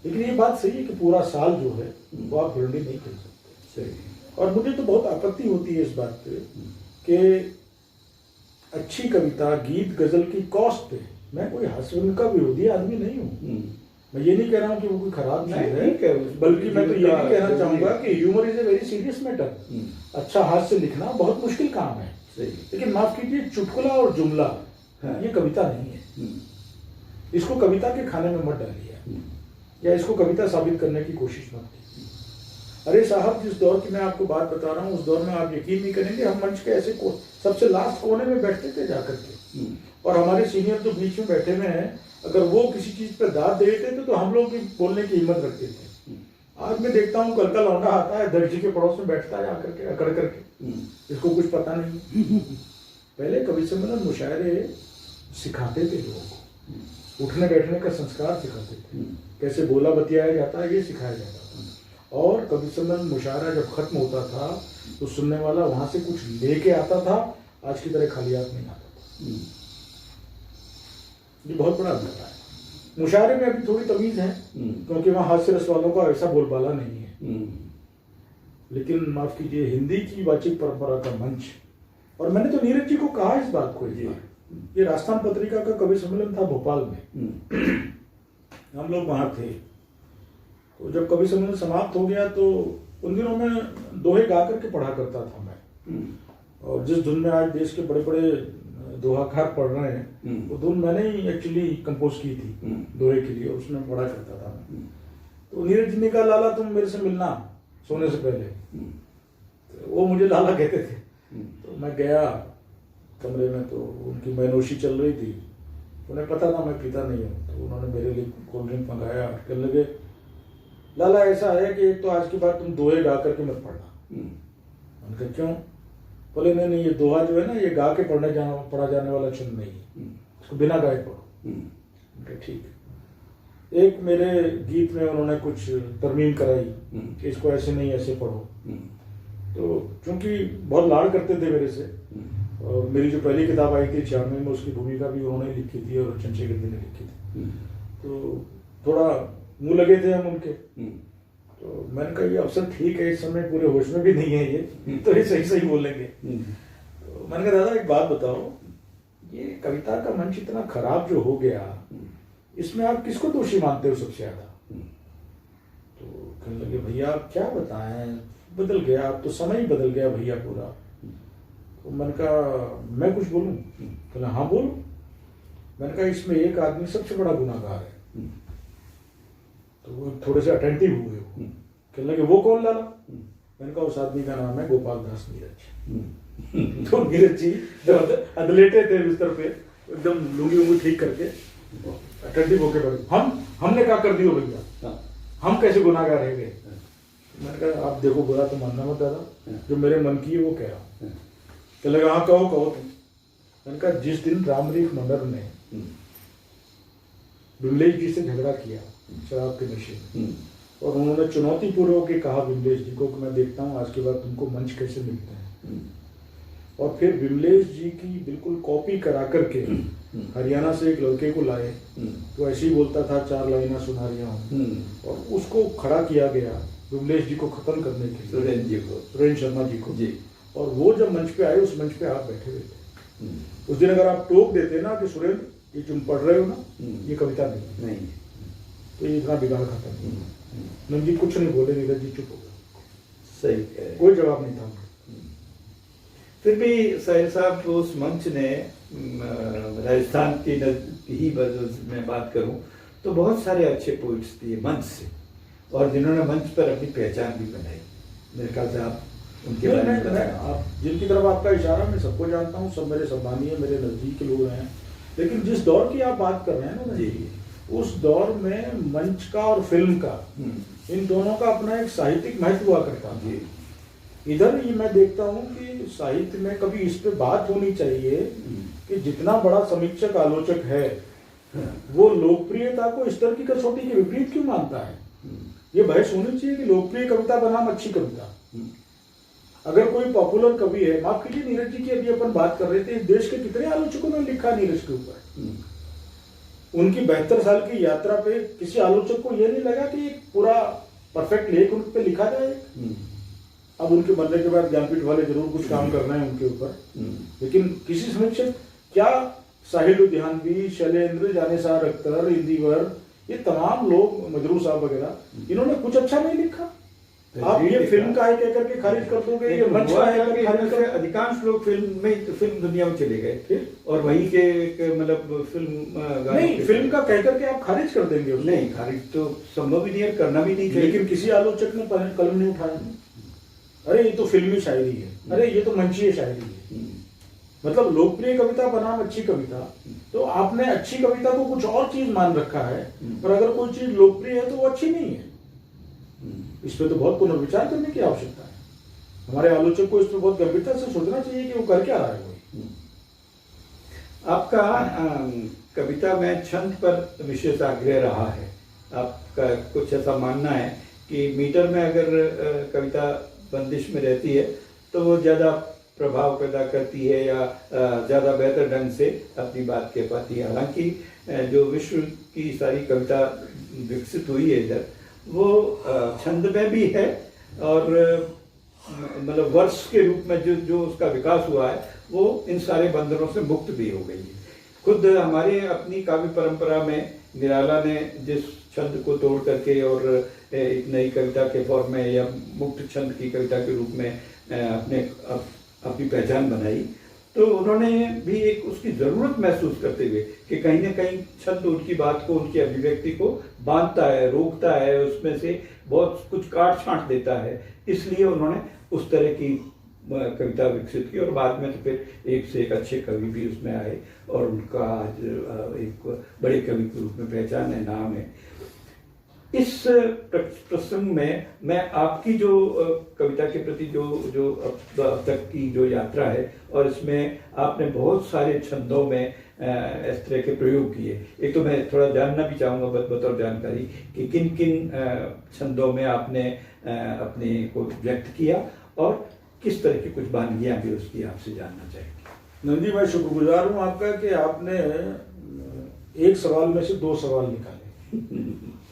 लेकिन ये बात सही है कि पूरा साल जो है वो आप भिवंडी नहीं खेल सकते। सही। और मुझे तो बहुत आपत्ति होती है इस बात पे कि अच्छी कविता, गीत, गजल की कॉस्ट पे, मैं कोई हास्य का विरोधी आदमी नहीं हूँ, मैं ये नहीं कह रहा हूँ कि वो कोई खराब चीज है, बल्कि मैं तो ये भी कहना चाहूंगा कि humour is a very serious matter. अच्छा हास्य लिखना बहुत मुश्किल काम है, लेकिन माफ कीजिए चुटकुला और जुमला ये कविता नहीं है। इसको कविता के खाने में मत डालिए या इसको कविता साबित करने की कोशिश मत कीजिए। अरे साहब, जिस दौर की मैं आपको बात बता रहा हूँ उस दौर में आप यकीन नहीं करेंगे, हम मंच के ऐसे सबसे लास्ट कोने में बैठते थे जाकर के, और हमारे सीनियर जो बीच में बैठे हुए हैं अगर वो किसी चीज पे दाद देते थे तो हम लोग बोलने की हिम्मत रखते थे। आज मैं देखता हूँ कल का लौंडा आता है दर्जी के पड़ोस में बैठता है आकर के अकड़ करके, इसको कुछ पता नहीं। पहले कवि सम्मेलन मुशायरे सिखाते थे लोगों को, उठने बैठने का संस्कार सिखाते थे, कैसे बोला बतियाया जाता है ये सिखाया जाता था। और कवि सम्मेलन मुशायरा जब खत्म होता था तो सुनने वाला वहां से कुछ लेके आता था, आज की तरह खाली हाथ नहीं आता था। ये बहुत बड़ा अंतर है। मुशायरे में अभी थोड़ी तमीज है क्योंकि वहां हास्य रस वालों का ऐसा बोलबाला नहीं है, लेकिन माफ कीजिए हिंदी की वाचिक परंपरा का मंच, और मैंने तो नीरज जी को कहा इस बात को, ये राजस्थान पत्रिका का कवि सम्मेलन था भोपाल में, हम लोग वहां थे, तो जब कवि सम्मेलन समाप्त हो गया तो उन दिनों में दोहे गा करके पढ़ा करता था मैं, और जिस धुन में आज देश के बड़े बड़े दोहाकार पढ़ रहे हैं वो धुन मैंने ही एक्चुअली कंपोज की थी दोहे के लिए, उसमें पढ़ा करता था मैं। तो नीरज जी ने कहा लाला तुम मेरे से मिलना सोने से पहले, तो वो मुझे लाला कहते थे। तो मैं गया कमरे में, तो उनकी मैनोशी चल रही थी, उन्हें पता था मैं पीता नहीं हूँ, तो उन्होंने मेरे लिए कोल्ड ड्रिंक मंगाया, कहने लगे लाला ऐसा है कि एक तो आज के बाद तुम दोहे गा करके मत पढ़ना। मैंने कहा क्यों? बोले नहीं ये दोहा जो है ना ये गा के पढ़ा जाने वाला छंद नहीं है, इसको बिना गाए पढ़ो। ठीक है। एक मेरे गीत में उन्होंने कुछ तरमीम कराई कि इसको ऐसे नहीं ऐसे पढ़ो, तो चूंकि बहुत लाड़ करते थे मेरे से, और मेरी जो पहली किताब आई थी 96 में उसकी भूमिका भी उन्होंने लिखी थी और चंचेगढ़ ने लिखी थी, तो थोड़ा मुंह लगे थे हम उनके, तो मैंने कहा ये अवसर ठीक है, इस समय पूरे होश में भी नहीं है ये, तो ये सही सही बोलेंगे। तो मैंने कहा दादा एक बात बताओ, ये कविता का मंच इतना खराब जो हो गया, इसमें आप किसको दोषी मानते हो सबसे ज्यादा? तो कहने लगे भैया आप क्या बताएं, बदल गया, अब तो समय ही बदल गया भैया पूरा। तो मैंने कहा मैं कुछ बोलूं? कहना हाँ बोलो। मैंने कहा इसमें एक आदमी सबसे बड़ा गुनाहगार है। तो वो थोड़े से अटेंटिव हुए, कहने लगे वो कौन लाला? मैंने कहा उस आदमी का नाम है गोपाल दास नीरज। तो नीरज जी जब अदलेटे थे बिस्तर पे एकदम लुंगी उंगी ठीक करके अटेंटिव होके बैठे, हमने क्या कर दिया भैया, हम कैसे गुनाहगार रह गए? मैंने कहा आप देखो बुरा तो मानना मत दादा, जो मेरे मन की है वो कह रहा हूँ। कहने लगा हाँ कहो तुम। मैंने कहा जिस दिन रामरेख मंडर ने विमलेश जी से झगड़ा किया शराब के नशे में, और उन्होंने चुनौती पूर्वक कहा विमलेश जी को कि मैं देखता हूँ आज के बाद तुमको मंच कैसे मिलते हैं, और फिर विमलेश जी की बिल्कुल कॉपी करा करके हरियाणा से एक लड़के को लाए, तो ऐसे ही बोलता था 4 लाइना सुना रहा हूँ, और उसको खड़ा किया गया विमलेश जी को खत्म करने के लिए, सुरेंद्र शर्मा जी को जी। और वो जब मंच पे आए, उस मंच पे आप बैठे हुए थे। उस दिन अगर आप टोक देते ना कि सुरेंद्र ये तुम पढ़ रहे हो ना, ये कविता नहीं, तो ये इतना बिगाड़ खत्म नहीं। नंद जी कुछ नहीं बोले, नीरज जी चुप हो गए, सही कोई जवाब नहीं था। फिर भी साहिल साहब उस मंच ने राजस्थान की ही वजह में बात करूं तो बहुत सारे अच्छे पोइट्स दिए मंच से, और जिन्होंने मंच पर अपनी पहचान भी बनाई। मेरे ख्याल से आप उनके बारे में बताएं। आप जिनकी तरफ आपका इशारा मैं सबको जानता हूँ, सब मेरे सम्मानीय मेरे नजदीक के लोग हैं, लेकिन जिस दौर की आप बात कर रहे हैं ना जी, उस दौर में मंच का और फिल्म का, इन दोनों का अपना एक साहित्यिक महत्व हुआ करता है। इधर ये मैं देखता हूँ कि साहित्य में कभी इस पे बात होनी चाहिए कि जितना बड़ा समीक्षक आलोचक है वो लोकप्रियता को स्तर की कसौटी के विपरीत क्यों मानता है। ये बहस होनी चाहिए कि लोकप्रिय कविता बनाम अच्छी कविता। अगर कोई पॉपुलर कवि है, माफ कीजिए नीरज जी की अभी अपन बात कर रहे थे, देश के कितने आलोचकों ने लिखा नीरज के ऊपर, उनकी 72 साल की यात्रा पे किसी आलोचक को ये नहीं लगा कि एक पूरा परफेक्ट लेख उन पे लिखा जाए। अब उनके मरने के बाद ज्ञानपीठ वाले जरूर कुछ काम करना है उनके ऊपर, लेकिन किसी समीक्षक क्या साहिल लुधियानवी, शैलेंद्र, जानिसार अख्तर, इंदिवर, ये तमाम लोग, मजरू साहब वगैरह, इन्होंने कुछ अच्छा नहीं लिखा। आप ये फिल्म का है कहकर के खारिज कर दोगे, ये मंच का है कहकर खारिज कर। अधिकांश लोग फिल्म दुनिया में चले गए थे और वहीं के मतलब फिल्म नहीं, फिल्म का कहकर के आप खारिज कर देंगे उसको। नहीं, खारिज तो संभव ही नहीं है, करना भी नहीं चाहिए। लेकिन किसी आलोचक ने कलम नहीं उठाया, अरे ये तो फिल्मी शायरी है, अरे ये तो मंचीय शायरी है। मतलब लोकप्रिय कविता बनाम अच्छी कविता, तो आपने अच्छी कविता को कुछ और चीज मान रखा है, पर अगर कोई चीज लोकप्रिय है तो वो अच्छी नहीं है। इस पे तो बहुत पुनर्विचार करने की आवश्यकता है। हमारे आलोचक को इस पे बहुत गंभीरता से सोचना चाहिए कि वो कर क्या रहा है। वो आपका कविता में छंद पर विशेष आग्रह रहा है। आपका कुछ ऐसा मानना है कि मीटर में अगर कविता बंदिश में रहती है तो वो ज़्यादा प्रभाव पैदा करती है या ज़्यादा बेहतर ढंग से अपनी बात कह पाती है। हालांकि जो विश्व की सारी कविता विकसित हुई है इधर, वो छंद में भी है और मतलब वर्ष के रूप में जो उसका विकास हुआ है वो इन सारे बंधनों से मुक्त भी हो गई है। खुद हमारे अपनी काव्य परंपरा में निराला ने जिस छंद को तोड़ करके और एक नई कविता के फॉर्म में या मुक्त छंद की कविता के रूप में अपनी पहचान बनाई, तो उन्होंने भी एक उसकी जरूरत महसूस करते हुए कि कहीं ना कहीं छंद उनकी बात को, उनकी अभिव्यक्ति को बांधता है, रोकता है, उसमें से बहुत कुछ काट छांट देता है, इसलिए उन्होंने उस तरह की कविता विकसित की और बाद में तो फिर एक से एक अच्छे कवि भी उसमें आए और उनका आज एक बड़े कवि के रूप में पहचान है, नाम है। इस प्रसंग में मैं आपकी जो कविता के प्रति जो अब तक की जो यात्रा है और इसमें आपने बहुत सारे छंदों में इस तरह के प्रयोग किए, एक तो मैं थोड़ा जानना भी चाहूँगा बतौर जानकारी कि किन किन छंदों में आपने अपने को व्यक्त किया और किस तरह की कुछ वानगियाँ भी उसकी आपसे जानना चाहेंगे। नंदी भाई, शुक्रगुजार हूँ आपका कि आपने एक सवाल में से दो सवाल निकाले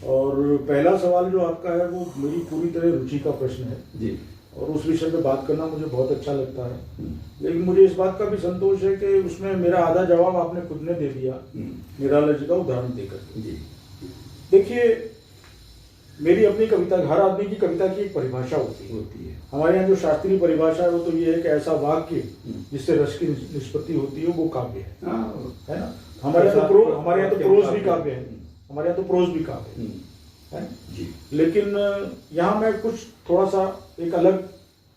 और पहला सवाल जो आपका है वो मेरी पूरी तरह रुचि का प्रश्न है जी, और उस विषय पे बात करना मुझे बहुत अच्छा लगता है। लेकिन मुझे इस बात का भी संतोष है कि उसमें मेरा आधा जवाब आपने खुद ने दे दिया निराला जी का उदाहरण देकर। जी, देखिए, मेरी अपनी कविता, हर आदमी की कविता की एक परिभाषा होती है। हमारे यहाँ जो शास्त्रीय परिभाषा है वो तो ये है कि ऐसा वाक्य जिससे रस की निष्पत्ति होती है वो काव्य है ना। हमारे यहाँ तो प्रोज भी काव्य है, हमारे यहाँ तो प्रोज भी काव्य है जी। लेकिन यहाँ मैं कुछ थोड़ा सा एक अलग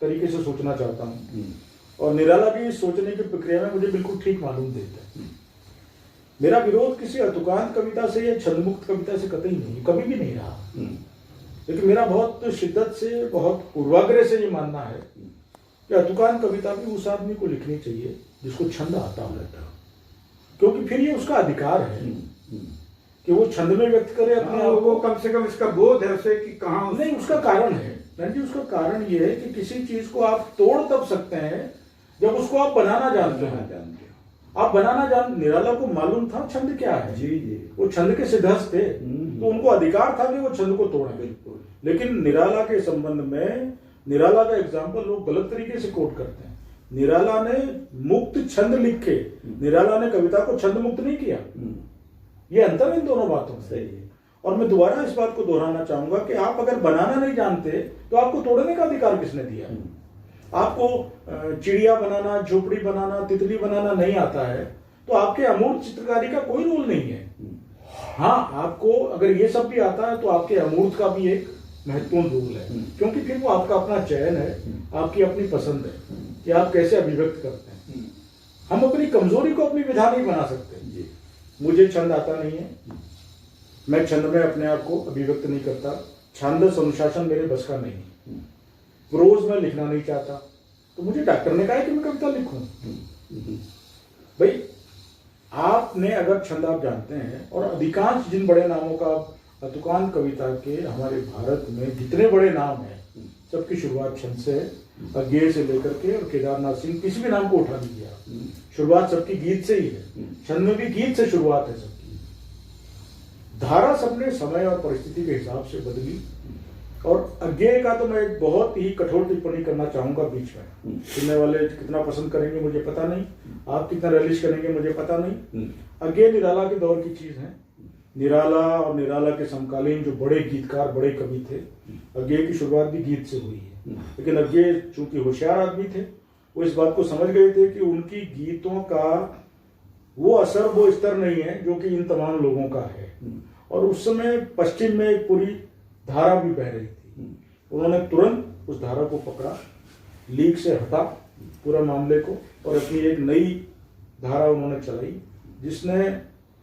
तरीके से सोचना चाहता हूँ और निराला भी इस सोचने की प्रक्रिया में मुझे बिल्कुल ठीक मालूम देता है। मेरा विरोध किसी अतुकांत कविता से या छंदमुक्त कविता से कतई नहीं, कभी भी नहीं रहा। लेकिन मेरा बहुत शिद्दत से, बहुत पूर्वाग्रह से ये मानना है कि अतुकांत कविता भी उस आदमी को लिखनी चाहिए जिसको छंद आता हो, क्योंकि फिर ये उसका अधिकार है कि वो छंद में व्यक्त करे अपने आप को। कम से कम इसका बोध है उसे कि कहाँ नहीं, उसका कारण है जी, उसका कारण ये है कि किसी चीज को आप तोड़ तब सकते हैं जब उसको आप बनाना जानते हो। आप बनाना निराला को मालूम था छंद क्या है जी, वो छंद के सिद्धस्त थे, तो उनको अधिकार था कि वो छंद को तोड़ें। बिल्कुल। लेकिन निराला के संबंध में निराला का एग्जाम्पल लोग गलत तरीके से कोट करते हैं। निराला ने मुक्त छंद लिखे, निराला ने कविता को छंद मुक्त नहीं किया। ये अंतर है इन दोनों बातों में। सही है। और मैं दोबारा इस बात को दोहराना चाहूंगा कि आप अगर बनाना नहीं जानते तो आपको तोड़ने का अधिकार किसने दिया? आपको चिड़िया बनाना, झोपड़ी बनाना, तितली बनाना नहीं आता है तो आपके अमूर्त चित्रकारी का कोई रोल नहीं है। हाँ, आपको अगर ये सब भी आता है तो आपके अमूर्त का भी एक महत्वपूर्ण रोल है, क्योंकि फिर वो आपका अपना चयन है, आपकी अपनी पसंद है कि आप कैसे अभिव्यक्त करते हैं। हम अपनी कमजोरी को अपनी विधा नहीं बना सकते। मुझे छंद आता नहीं है, मैं छंद में अपने आप को अभिव्यक्त नहीं करता, छांदस अनुशासन मेरे बस का नहीं, प्रोज में लिखना नहीं चाहता, तो मुझे डॉक्टर ने कहा कि मैं कविता लिखूं। भाई, आपने अगर छंद आप जानते हैं, और अधिकांश जिन बड़े नामों का अतुकांत कविता के हमारे भारत में जितने बड़े नाम हैं सबकी शुरुआत छंद से है। अज्ञेय से लेकर के और केदारनाथ सिंह, किसी भी नाम को उठा लीजिए आप, शुरुआत सबकी गीत से ही है। छंद में भी गीत से शुरुआत है सबकी। धारा सबने समय और परिस्थिति के हिसाब से बदली। और अज्ञेय का तो मैं एक बहुत ही कठोर टिप्पणी करना चाहूंगा बीच में। सुनने वाले कितना पसंद करेंगे मुझे पता नहीं, आप कितना रिलीज करेंगे मुझे पता नहीं। अज्ञेय निराला के दौर की चीज है। निराला और निराला के समकालीन जो बड़े गीतकार, बड़े कवि थे, अज्ञेय की शुरुआत भी गीत से हुई है। लेकिन अज्ञेय चूंकि होशियार आदमी थे, वो इस बात को समझ गए थे कि उनकी गीतों का वो असर, वो स्तर नहीं है जो कि इन तमाम लोगों का है। और उस समय पश्चिम में एक पूरी धारा भी बह रही थी। उन्होंने तुरंत उस धारा को पकड़ा, लीक से हटा पूरा मामले को, और अपनी एक नई धारा उन्होंने चलाई जिसने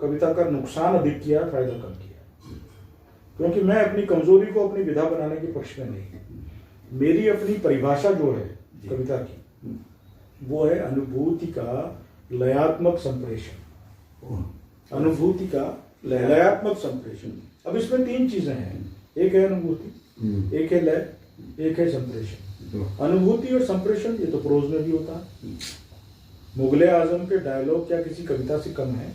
कविता का नुकसान अधिक किया, फायदा कम किया। क्योंकि मैं अपनी कमजोरी को अपनी विधा बनाने के पक्ष में नहीं। मेरी अपनी परिभाषा जो है कविता की, वो है अनुभूति का लयात्मक संप्रेषण। अनुभूति का लयात्मक संप्रेषण। अब इसमें तीन चीजें हैं, एक है अनुभूति, एक है लय, एक है संप्रेषण। अनुभूति और संप्रेषण ये तो प्रोज में भी होता है। मुगले आजम के डायलॉग क्या किसी कविता से कम है?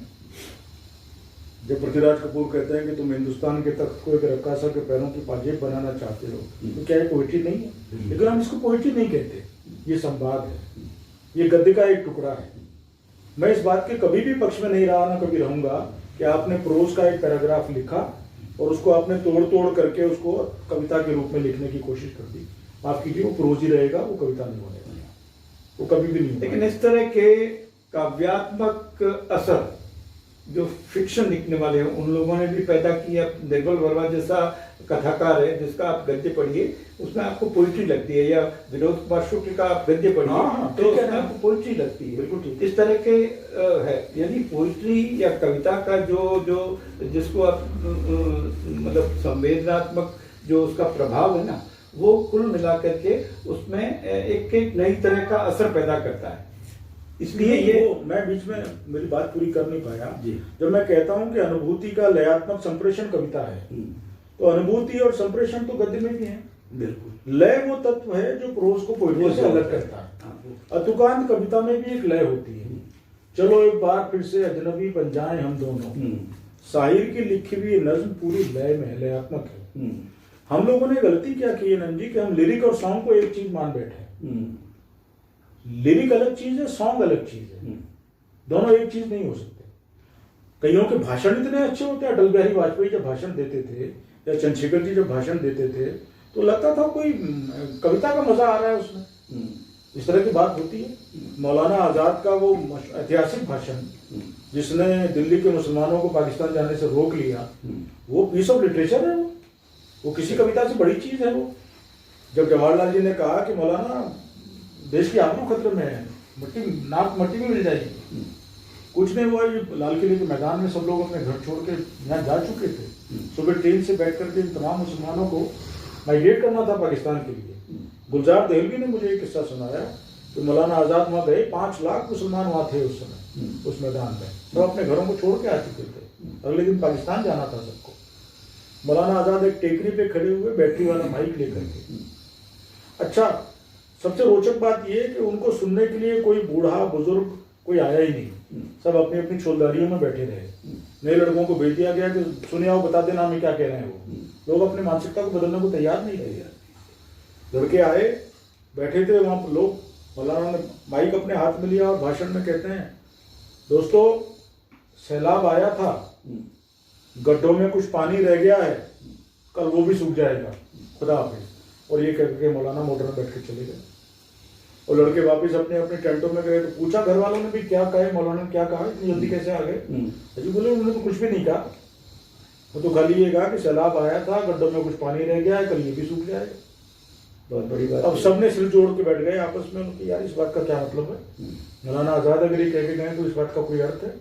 जब पृथ्वीराज कपूर कहते हैं कि तुम हिंदुस्तान के तख्त को एक रक्कासा के पैरों की पाजेब बनाना चाहते हो, तो क्या ये पोइट्री नहीं है? लेकिन हम इसको पोइट्री नहीं कहते, ये संवाद है, ये गद्य का एक टुकड़ा है। मैं इस बात के कभी भी पक्ष में नहीं रहा, ना कभी रहूंगा, कि आपने प्रोज का एक पैराग्राफ लिखा और उसको आपने तोड़ तोड़ करके उसको कविता के रूप में लिखने की कोशिश कर दी। माफ कीजिए, वो प्रोज ही रहेगा, वो कविता नहीं बनेगा, वो कभी भी नहीं। लेकिन इस तरह के काव्यात्मक असर जो फिक्शन लिखने वाले हैं उन लोगों ने भी पैदा किया। निर्मल वर्मा जैसा कथाकार है जिसका आप गद्य पढ़िए, उसमें आपको पोइट्री लगती है, या विनोद कुमार शुक्ल का आप गद्य पढ़िए तो उसमें आपको पोइट्री लगती है। बिल्कुल ठीक। इस तरह के है। यदि पोइट्री या कविता का जो जिसको आप मतलब संवेदनात्मक जो उसका प्रभाव है ना, वो कुल मिलाकर के उसमें एक नई तरह का असर पैदा करता है। इसलिए ये मैं बीच में मेरी बात पूरी कर नहीं पाया जी। जब मैं कहता हूं कि अनुभूति का लयात्मक संप्रेषण कविता है, तो अनुभूति और संप्रेषण तो गद्य में भी है। बिल्कुल। लय वो तत्व है जो प्रोज को पोइट्री से अलग करता है। अतुकांत कविता में भी एक लय होती है। चलो एक बार फिर से अजनबी बन जाएं हम दोनों, शायर की लिखी हुई नज्म पूरी लय में है, लयात्मक है। हम लोगों ने गलती क्या की है नंद जी, कि हम लिरिक और सॉन्ग को एक चीज मान बैठे। लिरिक अलग चीज है, सॉन्ग अलग चीज है, दोनों एक चीज नहीं हो सकते। कईयों के भाषण इतने अच्छे होते हैं। अटल बिहारी वाजपेयी जब भाषण देते थे, या चंद्रशेखर जी जब भाषण देते थे, तो लगता था कोई कविता का मजा आ रहा है उसमें। इस तरह की बात होती है। मौलाना आजाद का वो ऐतिहासिक भाषण जिसने दिल्ली के मुसलमानों को पाकिस्तान जाने से रोक लिया, वो पीस ऑफ लिटरेचर है। वो किसी कविता से बड़ी चीज है। वो जब जवाहरलाल जी ने कहा कि मौलाना देश की आबरू खतरे में है, मट्टी में मिल जाएगी, कुछ नहीं हुआ। ये लाल किले के मैदान में सब लोग अपने घर छोड़ के यहाँ जा चुके थे। सुबह ट्रेन से बैठ करके इन तमाम मुसलमानों को माइग्रेट करना था पाकिस्तान के लिए। गुलजार देहलवी ने मुझे एक किस्सा सुनाया कि मौलाना आजाद वहाँ गए, 5 लाख मुसलमान वहाँ थे उस समय उस मैदान में। सब अपने घरों को छोड़ के आ चुके थे, अगले दिन पाकिस्तान जाना था सबको। मौलाना आजाद एक टेकरी पे खड़े हुए, बैटरी वाला माइक लेकर के। अच्छा, सबसे रोचक बात यह है कि उनको सुनने के लिए कोई बूढ़ा बुजुर्ग कोई आया ही नहीं। सब अपनी अपनी छोलदारियों में बैठे रहे। नए लड़कों को भेज दिया गया कि सुने आओ, बता देना हमें क्या कह रहे हैं। वो लोग अपनी मानसिकता को बदलने को तैयार नहीं थे। लड़के आए, बैठे थे वहां पर लोग। मौलाना ने माइक अपने हाथ में लिया और भाषण में कहते हैं, दोस्तों सैलाब आया था, गड्ढों में कुछ पानी रह गया है, कल वो भी सूख जाएगा, खुदा हाफिज। और ये कह के मौलाना मोटर में बैठ के चले गए। और लड़के वापस अपने अपने टेंटों में गए। तो पूछा घर वालों ने भी क्या कहा, मौलाना ने क्या कहा, इतनी जल्दी कैसे आ गए? अजी बोले उन्होंने तो कुछ भी नहीं कहा, वो तो खाली ये कहा कि सैलाब आया था, गड्ढों में कुछ पानी रह गया है, कल ये भी सूख जाएगा। बहुत बड़ी बात। अब सबने सिर जोड़ के बैठ गए आपस में कि यार इस बात का क्या मतलब है। मौलाना आजाद अगर ये कह के गए तो इस बात का कोई अर्थ है।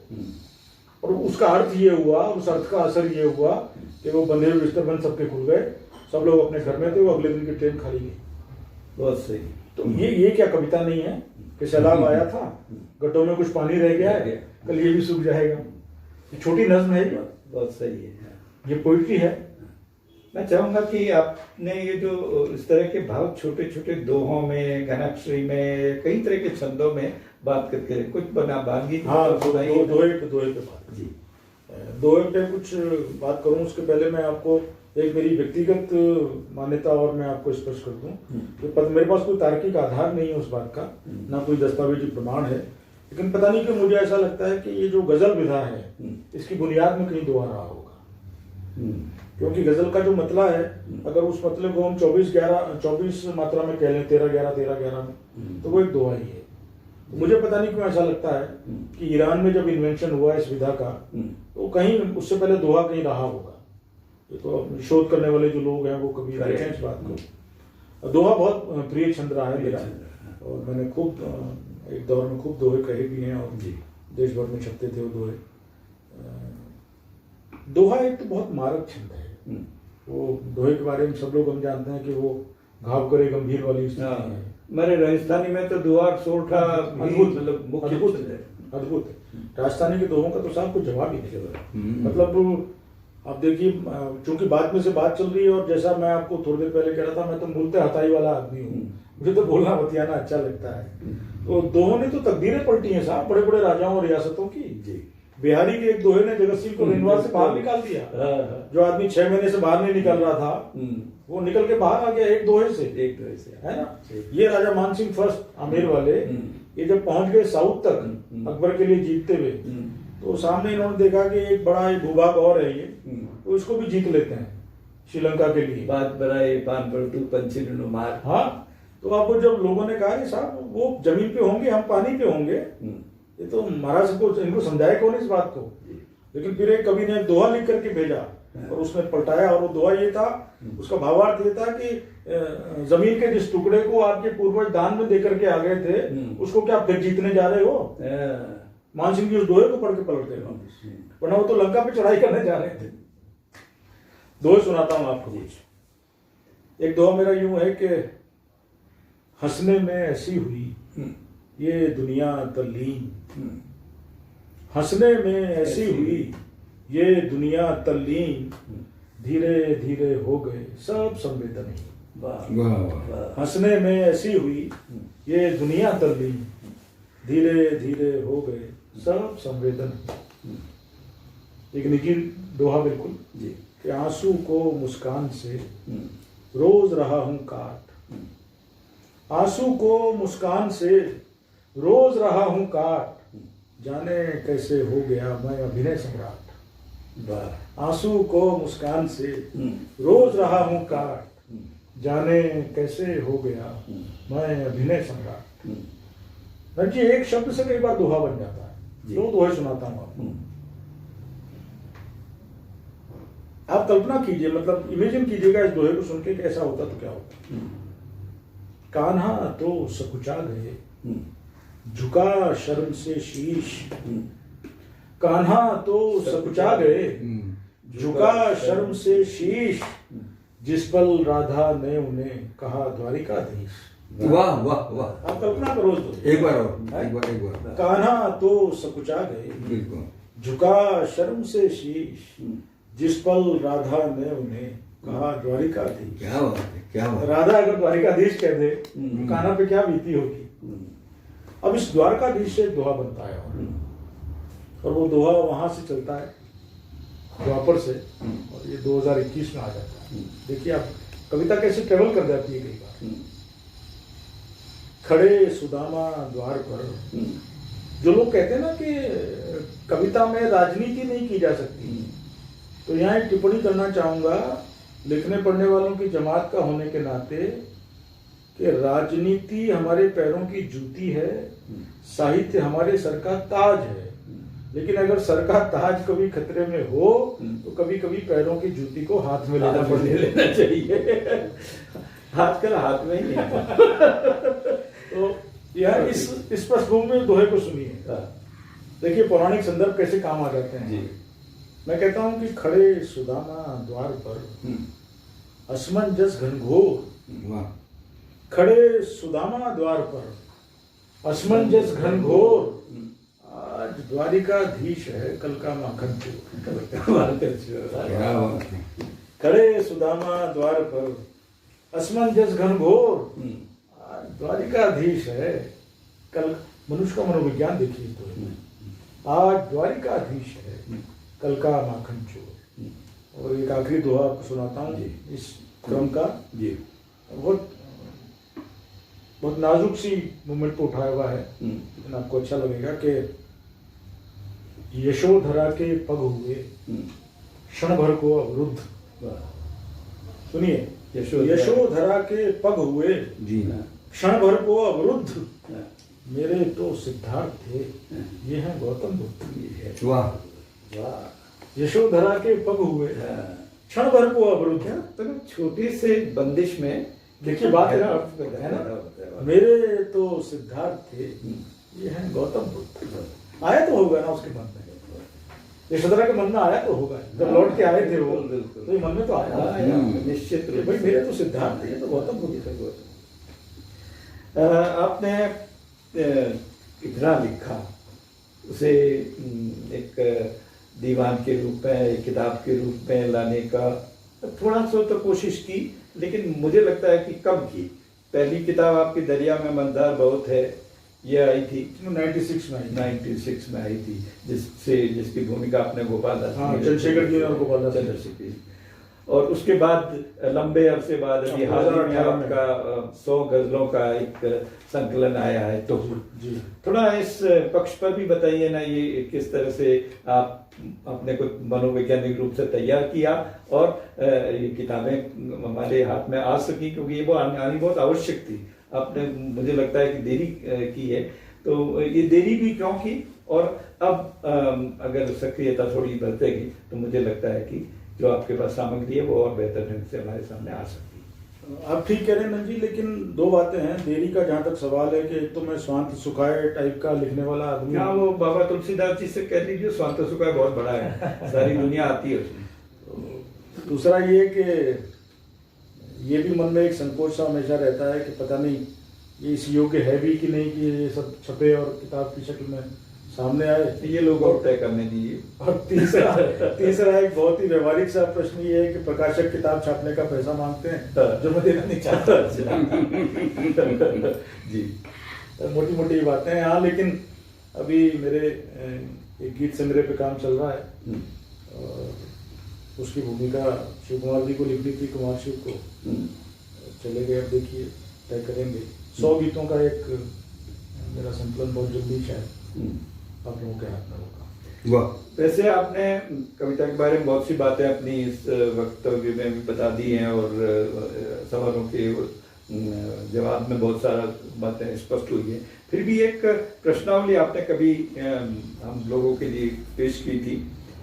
और उसका अर्थ ये हुआ, उस अर्थ का असर ये हुआ कि वो बंधे हुए बिस्तर बंद सबके खुल गए, सब लोग अपने घर में थे। वो अगले दिन की ट्रेन खाली गई। बहुत सही। तो ये क्या कविता नहीं है कि सैलाब आया था, गड्ढों में कुछ पानी रह गया है, कल ये भी सूख जाएगा। ये छोटी नज्म है। बहुत सही है, ये पोइट्री है। मैं चाहूंगा कि आपने ये जो इस तरह के भाव छोटे छोटे दोहों में, घनाक्षरी में, कई तरह के छंदों में बात करके कुछ बना बागी। हाँ, दोहे पे बात जी। दोहे पे कुछ बात करूं उसके पहले मैं आपको एक मेरी व्यक्तिगत मान्यता और मैं आपको स्पष्ट कर दूं कि मेरे पास कोई तार्किक आधार नहीं है उस बात का, ना कोई दस्तावेजी प्रमाण है, लेकिन पता नहीं क्यों मुझे ऐसा लगता है कि ये जो गजल विधा है इसकी बुनियाद में कहीं दोहा रहा होगा। क्योंकि गजल का जो मतला है, अगर उस मतले को हम 24 मात्रा में कह लें, 13-11 में, तो वो एक दोहा ही है। तो मुझे पता नहीं क्यों ऐसा लगता है कि ईरान में जब इन्वेंशन हुआ इस विधा का, तो कहीं उससे पहले दोहा कहीं रहा होगा। ये तो शोध करने वाले जो लोग हैं वो कभी रहे हैं इस बात को। दोहा बहुत प्रिय छंद रहा है मेरा, और मैंने खूब एक दौर में खूब दोहे कहे भी हैं, और देश भर में छपते थे वो दोहे। दोहा एक तो बहुत मारक छंद है। वो दोहे के बारे में सब लोग हम जानते हैं कि वो घाव करे गंभीर वाली स्थिति है। हमारे राजस्थानी में तो दोहा सोरठा अद्भुत, मतलब मुख्य अद्भुत छंद है। अद्भुत राजस्थानी के दोहों का तो साहब कुछ जवाब ही नहीं। मतलब आप देखिए, चूंकि बात में से बात चल रही है, और जैसा मैं आपको थोड़ी देर पहले कह रहा था, मैं तो मूलतः हताई वाला आदमी हूँ, मुझे तो बोलना बतियाना अच्छा लगता है। तो दोहों ने तो तकदीरें पलटी हैं साहब बड़े बड़े राजाओं और रियासतों की। बिहारी के एक दोहे ने जगत सिंह को रिंदवार से बाहर निकाल दिया। जो आदमी 6 महीने से बाहर नहीं निकल रहा था, वो निकल के बाहर आ गया एक दोहे से, है ना। ये राजा मान सिंह फर्स्ट आमेर वाले, ये जब पहुंच गए साउथ तक अकबर के लिए जीतते हुए, तो सामने इन्होंने देखा कि एक बड़ा भूभाग और है ये, तो इसको भी जीत लेते हैं श्रीलंका के लिए। बात बराए पान पर तू पंछी मार। हाँ, तो अब जब लोगों ने कहा कि साहब वो जमीन पे होंगे, हम पानी पे होंगे, ये तो महाराज को इनको समझाए कौन इस बात को। लेकिन फिर एक कवि ने दोहा लिख करके भेजा, और उसमें पलटाया, और वो दोहा ये था, उसका भावार्थ ये था कि जमीन के जिस टुकड़े को आपके पूर्वज दान में देकर के आ गए थे, उसको क्या फिर जीतने जा रहे हो। मान सिंह जी उस दोहे को पढ़ के पलट गए, वरना वो तो लंका पे चढ़ाई करने जा रहे थे। दोहे सुनाता हूं आपको कुछ। एक दोहा मेरा यूं है कि हंसने में ऐसी हुई ये दुनिया तल्लीन, हंसने में ऐसी हुई ये दुनिया तल्लीन, धीरे धीरे हो गए सब संवेदनहीन। हंसने में ऐसी हुई ये दुनिया तल्लीन, धीरे धीरे हो गए सब संवेदनहीन। एक निजी दोहा बिल्कुल कि आंसू को मुस्कान से रोज रहा हूं काट, आंसू को मुस्कान से रोज रहा हूं काट, जाने कैसे हो गया मैं अभिनय सम्राट। आंसू को मुस्कान से रोज रहा हूं काट, जाने कैसे हो गया मैं अभिनय सम्राट। जी एक शब्द से कई बार दोहा बन जाता है। दो दोहे सुनाता हूं आपको। आप कल्पना कीजिए, मतलब इमेजिन कीजिएगा इस दोहे को सुन के कैसा होता तो क्या होता। कान्हा तो सकुचा गए, झुका शर्म से शीश, कान्हा तो सकुचा गए, झुका शर्म से शीश, जिस पल राधा ने उन्हें कहा द्वारिकाधीश। वाह वाह वाह, आप कल्पना करो तो एक बार और, एक बार। कान्हा तो सकुचा गए, बिल्कुल, झुका शर्म से शीश, जिस पल राधा ने उन्हें कहा द्वारिकाधीश। क्या बात है, क्या बात। राधा अगर द्वारिकाधीश कह दे, कान्हा पे क्या बीती होगी। अब इस द्वारकाधीश से दोहा बनता है, और वो दोहा वहां से चलता है द्वापर से, और ये 2021 में आ जाता है। देखिए आप कविता कैसे ट्रेवल कर जाती है कई बार। खड़े सुदामा द्वार पर, जो लोग कहते हैं ना कि कविता में राजनीति नहीं की जा सकती, तो यहाँ एक टिप्पणी करना चाहूंगा लिखने पढ़ने वालों की जमात का होने के नाते कि राजनीति हमारे पैरों की जूती है, साहित्य हमारे सर का ताज है। लेकिन अगर सर का ताज कभी खतरे में हो तो कभी कभी पैरों की जूती को हाथ में लेना चाहिए। आजकल हाथ में ही है। तो यह इस पृष्ठभूमि में दोहे को सुनिए। देखिए पौराणिक संदर्भ कैसे काम आ जाते हैं। मैं कहता हूं कि खड़े सुदामा द्वार पर, असमंजस घनघोर। खड़े सुदामा द्वार पर, असमंजस घनघोर, आज द्वारिकाधीश है कल का माखन चोर। खड़े सुदामा द्वार पर, असमंजस घनघोर, आज द्वारिकाधीश है कल। मनुष्य का मनोविज्ञान देखिए तो, आज द्वारिकाधीश है कल का माखन चोर। और एक आखिरी दोहा आपको सुनाता हूँ इस क्रम का। जी। बहुत बहुत नाजुक सी मूवमेंट को उठाया हुआ है, लेकिन आपको अच्छा लगेगा कि यशोधरा के पग हुए क्षण भर को अवरुद्ध। सुनिए, यशोधरा के पग हुए जी क्षण भर को अवरुद्ध, मेरे तो सिद्धार्थ थे, ये है गौतम बुद्ध। वाह वाह। यशोधरा के पग हुए क्षण भर को अवरुद्ध। तो छोटी से बंदिश में देखिए बात है ना, मेरे तो सिद्धार्थ थे, ये है गौतम बुद्ध। आया तो होगा ना उसके मन में, यशोधरा के मन में आया तो होगा, जब लौट के आए थे वो, तो ये मन में तो आया निश्चित रूप भाई मेरे तो सिद्धार्थ थे, ये तो गौतम बुद्ध थे। आपने इतना लिखा, उसे एक दीवान के रूप में, एक किताब के रूप में लाने का थोड़ा सा तो कोशिश की, लेकिन मुझे लगता है कि कम की। पहली किताब आपकी दरिया में मंदार बहुत है, ये आई थी 96 में आई थी, जिसकी भूमिका आपने गोपाल दास चंद्रशेखर जी और गोपाल दास चंद्रशेखर। और उसके बाद लंबे अरसे बाद अभी हाल ही में आपका 100 गजलों का एक संकलन आया है। तो जी थोड़ा इस पक्ष पर भी बताइए ना, ये किस तरह से आप अपने को मनोवैज्ञानिक रूप से तैयार किया और ये किताबें हमारे हाथ में आ सकी, क्योंकि ये वो आनी बहुत आवश्यक थी। आपने, मुझे लगता है कि देरी की है, तो ये देरी भी क्यों की, और अब अगर सक्रियता थोड़ी बरतेगी तो मुझे लगता है कि जो आपके पास सामग्री है वो और बेहतर ढंग से हमारे सामने आ सकती है। आप ठीक कह रहे हैं नंद जी, लेकिन दो बातें हैं। देरी का जहाँ तक सवाल है कि एक तो मैं स्वांत सुखाए टाइप का लिखने वाला आदमी, हाँ, वो बाबा तुलसीदास जी से कह लीजिए, स्वांत सुखाए बहुत बड़ा है, सारी दुनिया आती है उसमें। तो दूसरा ये कि ये भी मन में एक संकोच सा हमेशा रहता है कि पता नहीं ये इस योग्य है भी कि नहीं कि ये सब छपे और किताब की शक्ल में सामने आए। ये लोग और तय करने दीजिए। और तीसरा एक बहुत ही व्यवहारिक सा प्रश्न ये है कि प्रकाशक किताब छापने का पैसा मांगते हैं, जो मैं देना नहीं चाहता। जी, मोटी मोटी बातें हैं। हाँ, लेकिन अभी मेरे एक गीत संग्रह पे काम चल रहा है, और उसकी भूमिका शिव कुमार जी को लिखनी थी, कुमार शिव को चले गए। अब देखिए तय करेंगे। 100 गीतों का एक मेरा संकलन बहुत जल्दी शायद आप लोगों के हाथ में होगा। वाह। वैसे आपने कविता के बारे में बहुत सी बातें अपनी इस वक्तव्य में भी बता दी हैं, और सवालों के जवाब में बहुत सारा बातें स्पष्ट हुई है। फिर भी एक प्रश्नावली आपने कभी हम लोगों के लिए पेश की थी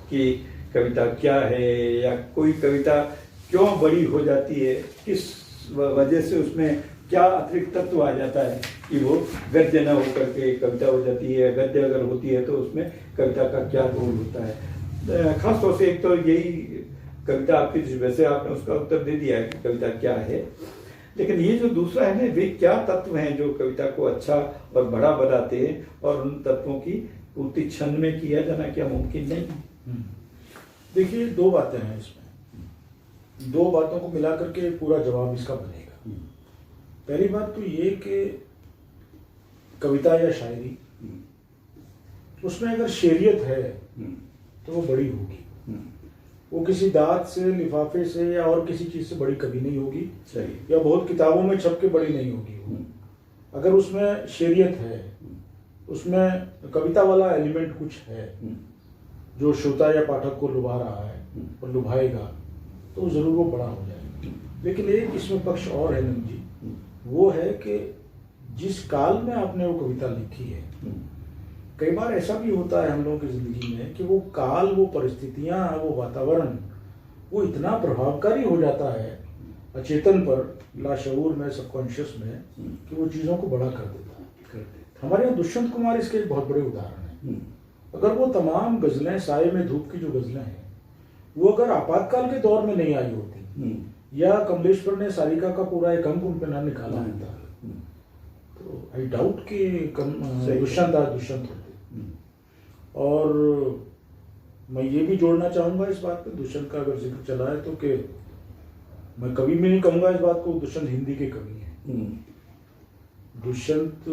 कि कविता क्या है, या कोई कविता क्यों बड़ी हो जाती है, किस वजह से उसमें क्या अतिरिक्त तत्व आ जाता है कि वो गद्य न होकर के कविता हो जाती है। गद्य अगर होती है तो उसमें कविता का क्या रोल होता है। खास तौर से एक तो यही कविता आपकी, वैसे आपने उसका उत्तर दे दिया है कि कविता क्या है, लेकिन ये जो दूसरा है ना, वे क्या तत्व हैं जो कविता को अच्छा और बड़ा बनाते हैं, और उन तत्वों की पूर्ति क्षण में किया जाना क्या मुमकिन नहीं? देखिए, दो बातें हैं इसमें, दो बातों को मिला करके पूरा जवाब इसका बनेगा। पहली बात तो ये कि कविता या शायरी, उसमें अगर शेरियत है तो वो बड़ी होगी। वो किसी दांत से, लिफाफे से या और किसी चीज से बड़ी कभी नहीं होगी। सही। या बहुत किताबों में छप के बड़ी नहीं होगी वो। अगर उसमें शेरियत है, उसमें कविता वाला एलिमेंट कुछ है जो श्रोता या पाठक को लुभा रहा है और लुभाएगा, तो जरूर वो बड़ा हो जाएगा। लेकिन एक इसमें पक्ष और है नंद जी, वो है कि जिस काल में आपने वो कविता लिखी है, कई बार ऐसा भी होता है हम लोगों की जिंदगी में कि वो काल, वो परिस्थितियां, वो वातावरण, वो इतना प्रभावकारी हो जाता है अचेतन पर, लाशऊर में, सबकॉन्शियस में, कि वो चीजों को बड़ा कर देता है। हमारे यहाँ दुष्यंत कुमार इसके एक बहुत बड़े उदाहरण हैं। अगर वो तमाम गजलें, साये में धूप की जो गजलें हैं, वो अगर आपातकाल के दौर में नहीं आई होती, या कमलेश्वर ने सारिका का पूरा एक अंक उन पे ना निकाला होता, तो आई डाउट कि दुष्यंत आज दुष्यंत होते। और मैं ये भी जोड़ना चाहूंगा इस बात पे, दुष्यंत का अगर जिक्र चला है, तो कि मैं कवि में नहीं कहूंगा इस बात को, दुष्यंत हिंदी के कवि हैं। दुष्यंत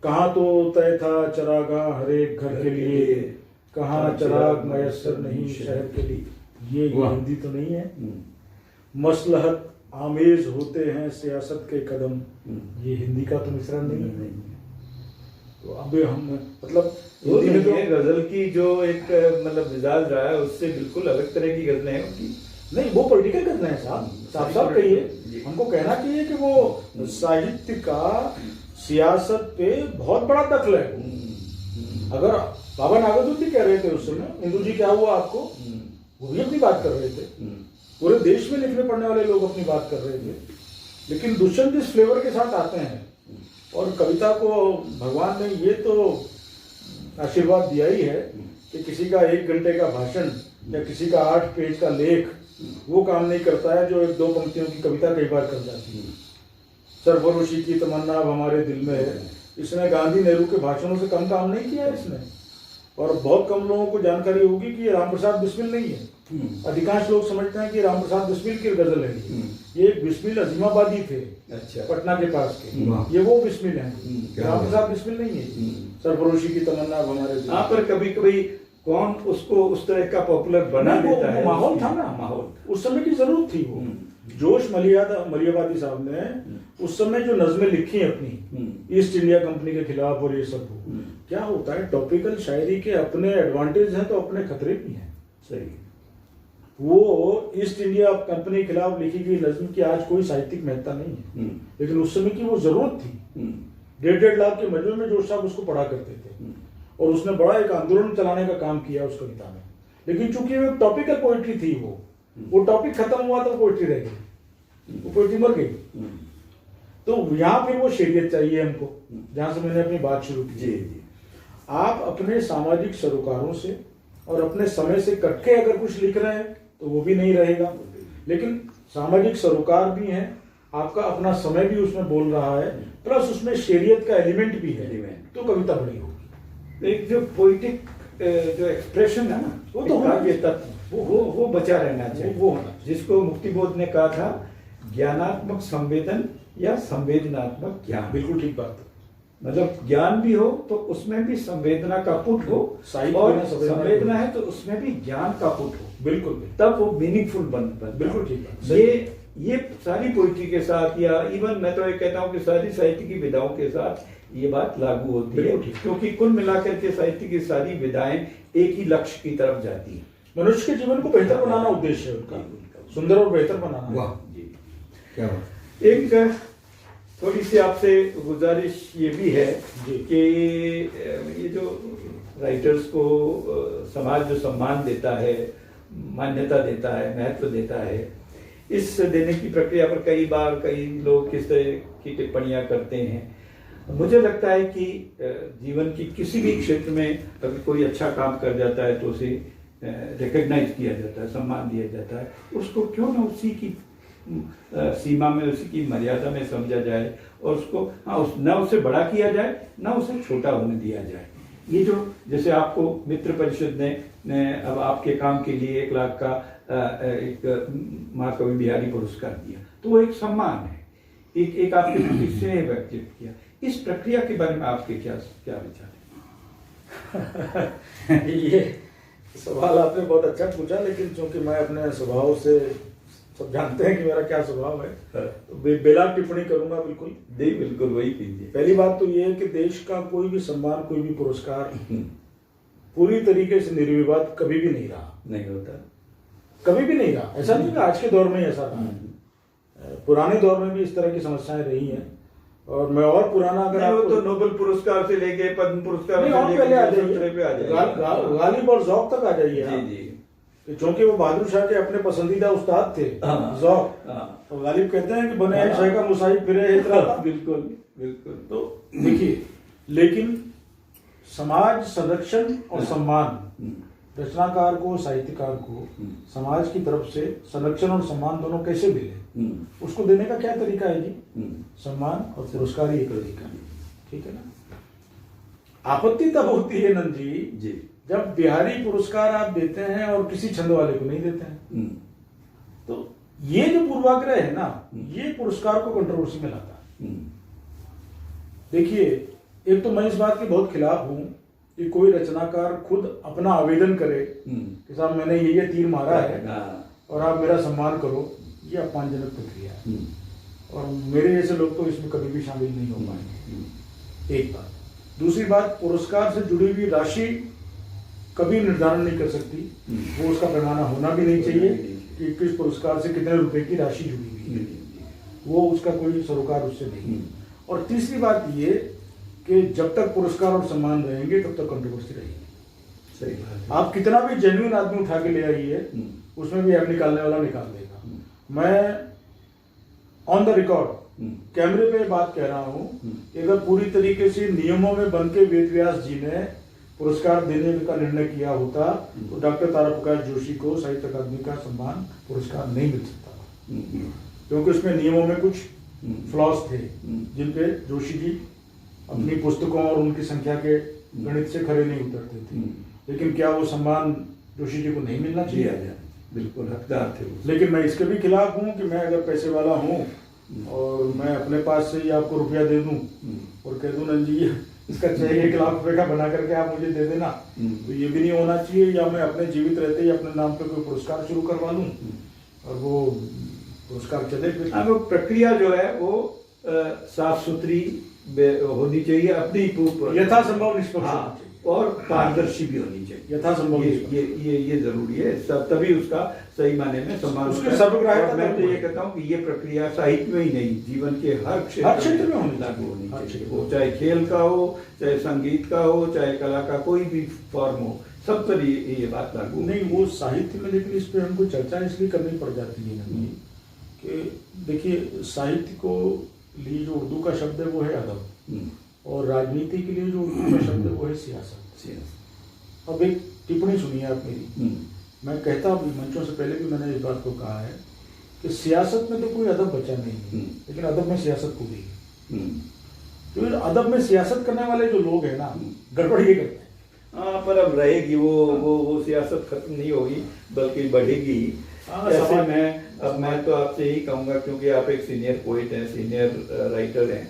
कहाँ तो तय था चरागाह हर एक घर के लिए, कहाँ चिराग मयस्सर नहीं शहर के लिए, ये वाह। हिंदी तो नहीं है। मसलहत आमेज होते हैं सियासत के कदम, ये हिंदी का तो मिश्रण नहीं है। तो अब हम मतलब वो हिंदी में तो नहीं है, गजल की जो एक मतलब मिजाज रहा है उससे बिल्कुल अलग तरह की गजलें हैं उनकी। नहीं, वो पॉलिटिकल करना है साहब, साफ साफ कहिए। हमको कहना चाहिए कि वो साहित्य का सियासत पे बहुत बड़ा दखल है। अगर बाबा नागरजोती कह रहे थे उस समय, इंदु जी क्या हुआ आपको, वो भी अपनी बात कर रहे थे, पूरे देश में लिखने पढ़ने वाले लोग अपनी बात कर रहे थे। लेकिन दुष्यंत जिस फ्लेवर के साथ आते हैं, और कविता को भगवान ने ये तो आशीर्वाद दिया ही है कि किसी का 1 घंटे का भाषण या किसी का 8 पेज का लेख वो काम नहीं करता है जो 1-2 पंक्तियों की कविता कई बार कर जाती है। सरफरोशी की तमन्ना अब हमारे दिल में है, इसने गांधी नेहरू के भाषणों से कम काम नहीं किया है इसने। और बहुत कम लोगों को जानकारी होगी कि ये रामप्रसाद बिस्मिल नहीं है। अधिकांश लोग समझते हैं कि रामप्रसाद बिस्मिल की गजल है। ये एक बिस्मिल अजीमाबादी थे, अच्छा, पटना के पास के, वाह। ये वो बिस्मिल है, क्या रामप्रसाद बिस्मिल नहीं है। सरफरोशी की तमन्ना अब हमारे दिल में। हाँ, पर कभी कभी कौन उसको उस तरह का पॉपुलर बना नहीं, वो देता है, माहौल था ना, माहौल। उस समय की जरूरत थी वो। जोश मलियाबादी साहब ने उस समय जो नज़में लिखी अपनी ईस्ट इंडिया कंपनी के खिलाफ और ये सब हो, क्या होता है टॉपिकल शायरी के अपने एडवांटेज हैं तो अपने खतरे भी हैं। सही। वो ईस्ट इंडिया कंपनी के खिलाफ लिखी गई नज्म की आज कोई साहित्यिक महत्ता नहीं है, लेकिन उस समय की वो जरूरत थी। 1.5 लाख के मजमे में जोश साहब उसको पढ़ा करते थे, और उसने बड़ा एक आंदोलन चलाने का काम किया उस कविता में। लेकिन चूंकि वो टॉपिकल पोइट्री थी, वो टॉपिक खत्म हुआ तो पोइट्री रह गई, वो पोइट्री मर गई। तो यहाँ फिर वो शेरियत चाहिए हमको, जहां से मैंने अपनी बात शुरू की। जी। आप अपने सामाजिक सरोकारों से और अपने समय से कट के अगर कुछ लिख रहे हैं तो वो भी नहीं रहेगा, लेकिन सामाजिक सरोकार भी है, आपका अपना समय भी उसमें बोल रहा है, प्लस उसमें शेरियत का एलिमेंट भी है, तो कविता बड़ी होगी। एक जो पोइटिक जो एक्सप्रेशन है ना, वो तो होना ये तत्व वो बचा रहना चाहिए। वो होना, जिसको मुक्तिबोध ने कहा था, ज्ञानात्मक संवेदन या संवेदनात्मक ज्ञान। बिल्कुल ठीक बात है। मतलब ज्ञान भी हो तो उसमें भी संवेदना का पुट हो, साहित्य और बिना संवेदना है तो उसमें भी ज्ञान का पुट हो, बिल्कुल तब वो मीनिंगफुल बन बिल्कुल ठीक है। ये सारी पोइट्री के साथ, या इवन मैं तो ये कहता हूँ कि सारी साहित्य की विधाओं के साथ ये बात लागू होती है, क्योंकि कुल मिलाकर के साहित्य की सारी विधाएं एक ही लक्ष्य की तरफ जाती है। मनुष्य के जीवन को बेहतर बनाना उद्देश्य है उनका, सुंदर और बेहतर बनाना। वाह, जी। क्या बात। एक थोड़ी सी आपसे गुजारिश ये भी है जी। कि ये जो राइटर्स को समाज जो सम्मान देता है, मान्यता देता है, महत्व देता है, इस देने की प्रक्रिया पर कई बार कई लोग किस तरह की टिप्पणियां करते हैं। मुझे लगता है कि जीवन की किसी भी क्षेत्र में अगर कोई अच्छा काम कर जाता है तो उसे रिकग्नाइज किया जाता है, सम्मान दिया जाता है। उसको क्यों ना उसी की सीमा में, उसी की मर्यादा में समझा जाए, और उसको ना उससे बड़ा किया जाए, ना उसे छोटा होने दिया जाए। ये जो जैसे आपको मित्र परिषद ने अब आपके काम के लिए 1 लाख का एक महाकवि बिहारी पुरस्कार दिया, तो वो एक सम्मान है, एक आपके प्रति स्नेह व्यक्त किया। इस प्रक्रिया के बारे में आपके क्या विचार है? ये सवाल आपने बहुत अच्छा पूछा, लेकिन चूंकि मैं अपने स्वभाव से, सब जानते हैं कि मेरा क्या स्वभाव है, तो बेला टिप्पणी करूंगा बिल्कुल। नहीं, बिल्कुल वही कीजिए। पहली बात तो ये है कि देश का कोई भी सम्मान, कोई भी पुरस्कार पूरी तरीके से निर्विवाद कभी भी नहीं रहा, नहीं होता, कभी भी नहीं रहा। ऐसा नहीं कि आज के दौर में ही ऐसा रहा, पुराने दौर में भी इस तरह की समस्याएं रही हैं। और मैं और पुराना अगर आपको तो नोबेल पुरस्कार से लेके पद्म पुरस्कार नहीं, और पहले आ जाइए, गालिब और ज़ौक़ तक आ जाइए। जी। क्योंकि वो बहादुर शाह के अपने पसंदीदा उस्ताद थे, ज़ौक़। और गालिब कहते हैं कि बने शाह का मुसाहिब फिरे बिल्कुल बिल्कुल। तो देखिए, लेकिन समाज संरक्षण और सम्मान, रचनाकार को, साहित्यकार को समाज की तरफ से संरक्षण और सम्मान दोनों कैसे मिले, उसको देने का क्या तरीका है जी? सम्मान और पुरस्कार ही एक तरीका है, ठीक है ना। आपत्ति तब होती है नंद जी जब बिहारी पुरस्कार आप देते हैं और किसी छंद वाले को नहीं देते हैं। तो ये जो पूर्वाग्रह है ना, ये पुरस्कार को कंट्रोवर्सी में लाता है। देखिए, एक तो मैं इस बात के बहुत खिलाफ हूं कि कोई रचनाकार खुद अपना आवेदन करे कि साहब मैंने ये तीर मारा है और आप मेरा सम्मान करो, ये अपमानजनक प्रक्रिया है और मेरे जैसे लोग तो इसमें कभी भी शामिल नहीं हो पाएंगे। एक बात। दूसरी बात, पुरस्कार से जुड़ी हुई राशि कभी निर्धारण नहीं कर सकती, वो उसका पैमाना होना भी नहीं चाहिए कि किस पुरस्कार से कितने रुपए की राशि जुड़ी हुई है, वो उसका कोई सरोकार उससे नहीं। और तीसरी बात ये कि जब तक पुरस्कार और सम्मान रहेंगे तब तक कंट्रोवर्सी रहेगी। सही बात है। आप कितना भी जेन्युइन आदमी उठा के ले आइए, उसमें भी ऐप निकालने वाला निकाल देगा। मैं ऑन द रिकॉर्ड कैमरे पे बात कह रहा हूँ कि अगर पूरी तरीके से नियमों में बन के वेद व्यास जी ने पुरस्कार देने का निर्णय किया होता तो डॉक्टर ताराप्रकाश जोशी को साहित्य अकादमी का सम्मान पुरस्कार नहीं मिल सकता, क्योंकि उसमें नियमों में कुछ फ्लॉज थे जिन पे जोशी जी अपनी पुस्तकों और उनकी संख्या के गणित से खरे नहीं उतरते थे। लेकिन क्या वो सम्मान जोशी जी को नहीं मिलना चाहिए? बिल्कुल हकदार थे वो। लेकिन मैं इसके भी खिलाफ हूँ कि मैं अगर पैसे वाला हूँ और मैं अपने पास से ही आपको रुपया दे दूं और कह दूं नंद जी इसका चाहिए 1 लाख रुपए का बना करके आप मुझे दे देना, तो ये भी नहीं होना चाहिए। या मैं अपने जीवित रहते ही अपने नाम पे कोई पुरस्कार शुरू करवा लूं और वो पुरस्कार चले फिर। वो प्रक्रिया जो है वो साफ सुथरी होनी चाहिए, अपनी यथासंभव निष्पक्ष होनी चाहिए और पारदर्शी भी होनी चाहिए। यथासंभव ये जरूरी है, सब तभी उसका सही माने में सम्मान उसके होता है। सर्वग्राह्यता और मैं तो ये कहता हूँ कि ये प्रक्रिया साहित्य में ही नहीं, जीवन के हर क्षेत्र में होनी लागू होनी हर चाहिए। क्षेत्र वो चाहे खेल का हो, चाहे संगीत का हो, चाहे कला का कोई भी फॉर्म हो, सब पर ये बात लागू नहीं। वो साहित्य में, लेकिन इस पे हमको चर्चा इसलिए करनी पड़ जाती है ना कि देखिए साहित्य को लिए जो उर्दू का शब्द है वो है अदब, और राजनीति के लिए जो उर्दू का शब्द है वो है सियासत। अब एक टिप्पणी सुनिए आप मेरी। मैं कहता हूँ मंचों से पहले भी मैंने इस बात को कहा है कि सियासत में तो कोई अदब बचा नहीं है, लेकिन अदब में सियासत को गई है। तो अदब में सियासत करने वाले जो लोग हैं ना, गड़बड़ ये करते हैं। हाँ, पर अब रहेगी वो सियासत खत्म नहीं होगी बल्कि बढ़ेगी। ऐसे मैं तो आपसे यही कहूँगा, क्योंकि आप एक सीनियर पोइट हैं, सीनियर राइटर हैं,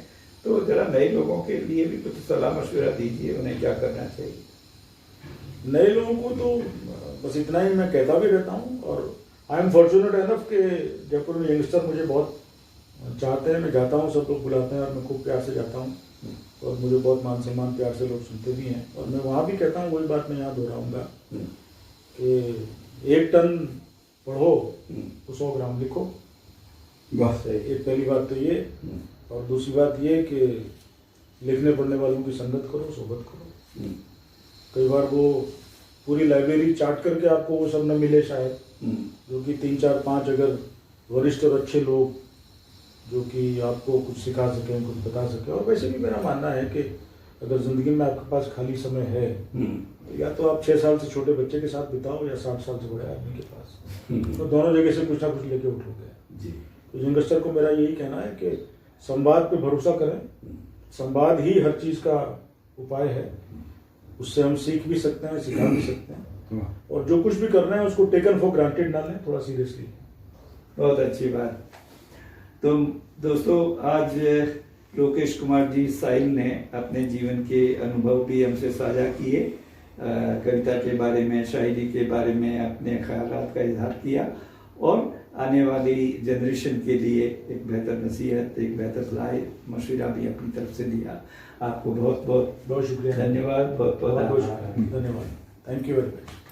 तो जरा नए लोगों के लिए भी कुछ सलाह मशवरा दीजिए, उन्हें क्या करना चाहिए। नए लोगों को तो बस इतना ही मैं कहता भी रहता हूँ। और आई एम फॉर्चुनेट एनफ कि जयपुर में यंगस्टर मुझे बहुत चाहते हैं। मैं जाता हूँ, सब लोग बुलाते हैं और मैं खूब प्यार से जाता हूँ और मुझे बहुत मान सम्मान प्यार से लोग सुनते भी हैं। और मैं वहाँ भी कहता हूँ, वही बात मैं यहाँ दोहराऊँगा कि 1 टन पढ़ो तो 100 ग्राम लिखो। बस एक पहली बात तो ये, और दूसरी बात ये कि लिखने पढ़ने वालों की संगत करो, सोबत करो। कई बार वो पूरी लाइब्रेरी चाट करके आपको वो सब न मिले शायद, जो कि 3 4 5 अगर वरिष्ठ और अच्छे लोग जो कि आपको कुछ सिखा सकें, कुछ बता सकें। और वैसे भी मेरा मानना है कि अगर ज़िंदगी में आपके पास खाली समय है तो या तो आप 6 साल से छोटे बच्चे के साथ बिताओ या 60 साल से बड़े आदमी के पास, तो दोनों जगह से कुछ ना कुछ लेके उठोगे। तो यंगस्टर को मेरा यही कहना है कि संवाद पे भरोसा करें। संवाद ही हर चीज़ का उपाय है, उससे हम सीख भी सकते हैं, सिखा भी सकते हैं। और जो कुछ भी कर रहे हैं उसको टेकन फॉर ग्रांटेड ना लें, थोड़ा सीरियसली। बहुत अच्छी बात। तो दोस्तों, आज लोकेश कुमार जी साहिल ने अपने जीवन के अनुभव भी हमसे साझा किए, कविता के बारे में, शायरी के बारे में अपने ख्यालात का इजहार किया और आने वाली जनरेशन के लिए एक बेहतर नसीहत, एक बेहतर राय मशवरा भी अपनी तरफ से दिया। आपको बहुत बहुत शुक्रिया, धन्यवाद। बहुत धन्यवाद। Thank you very much.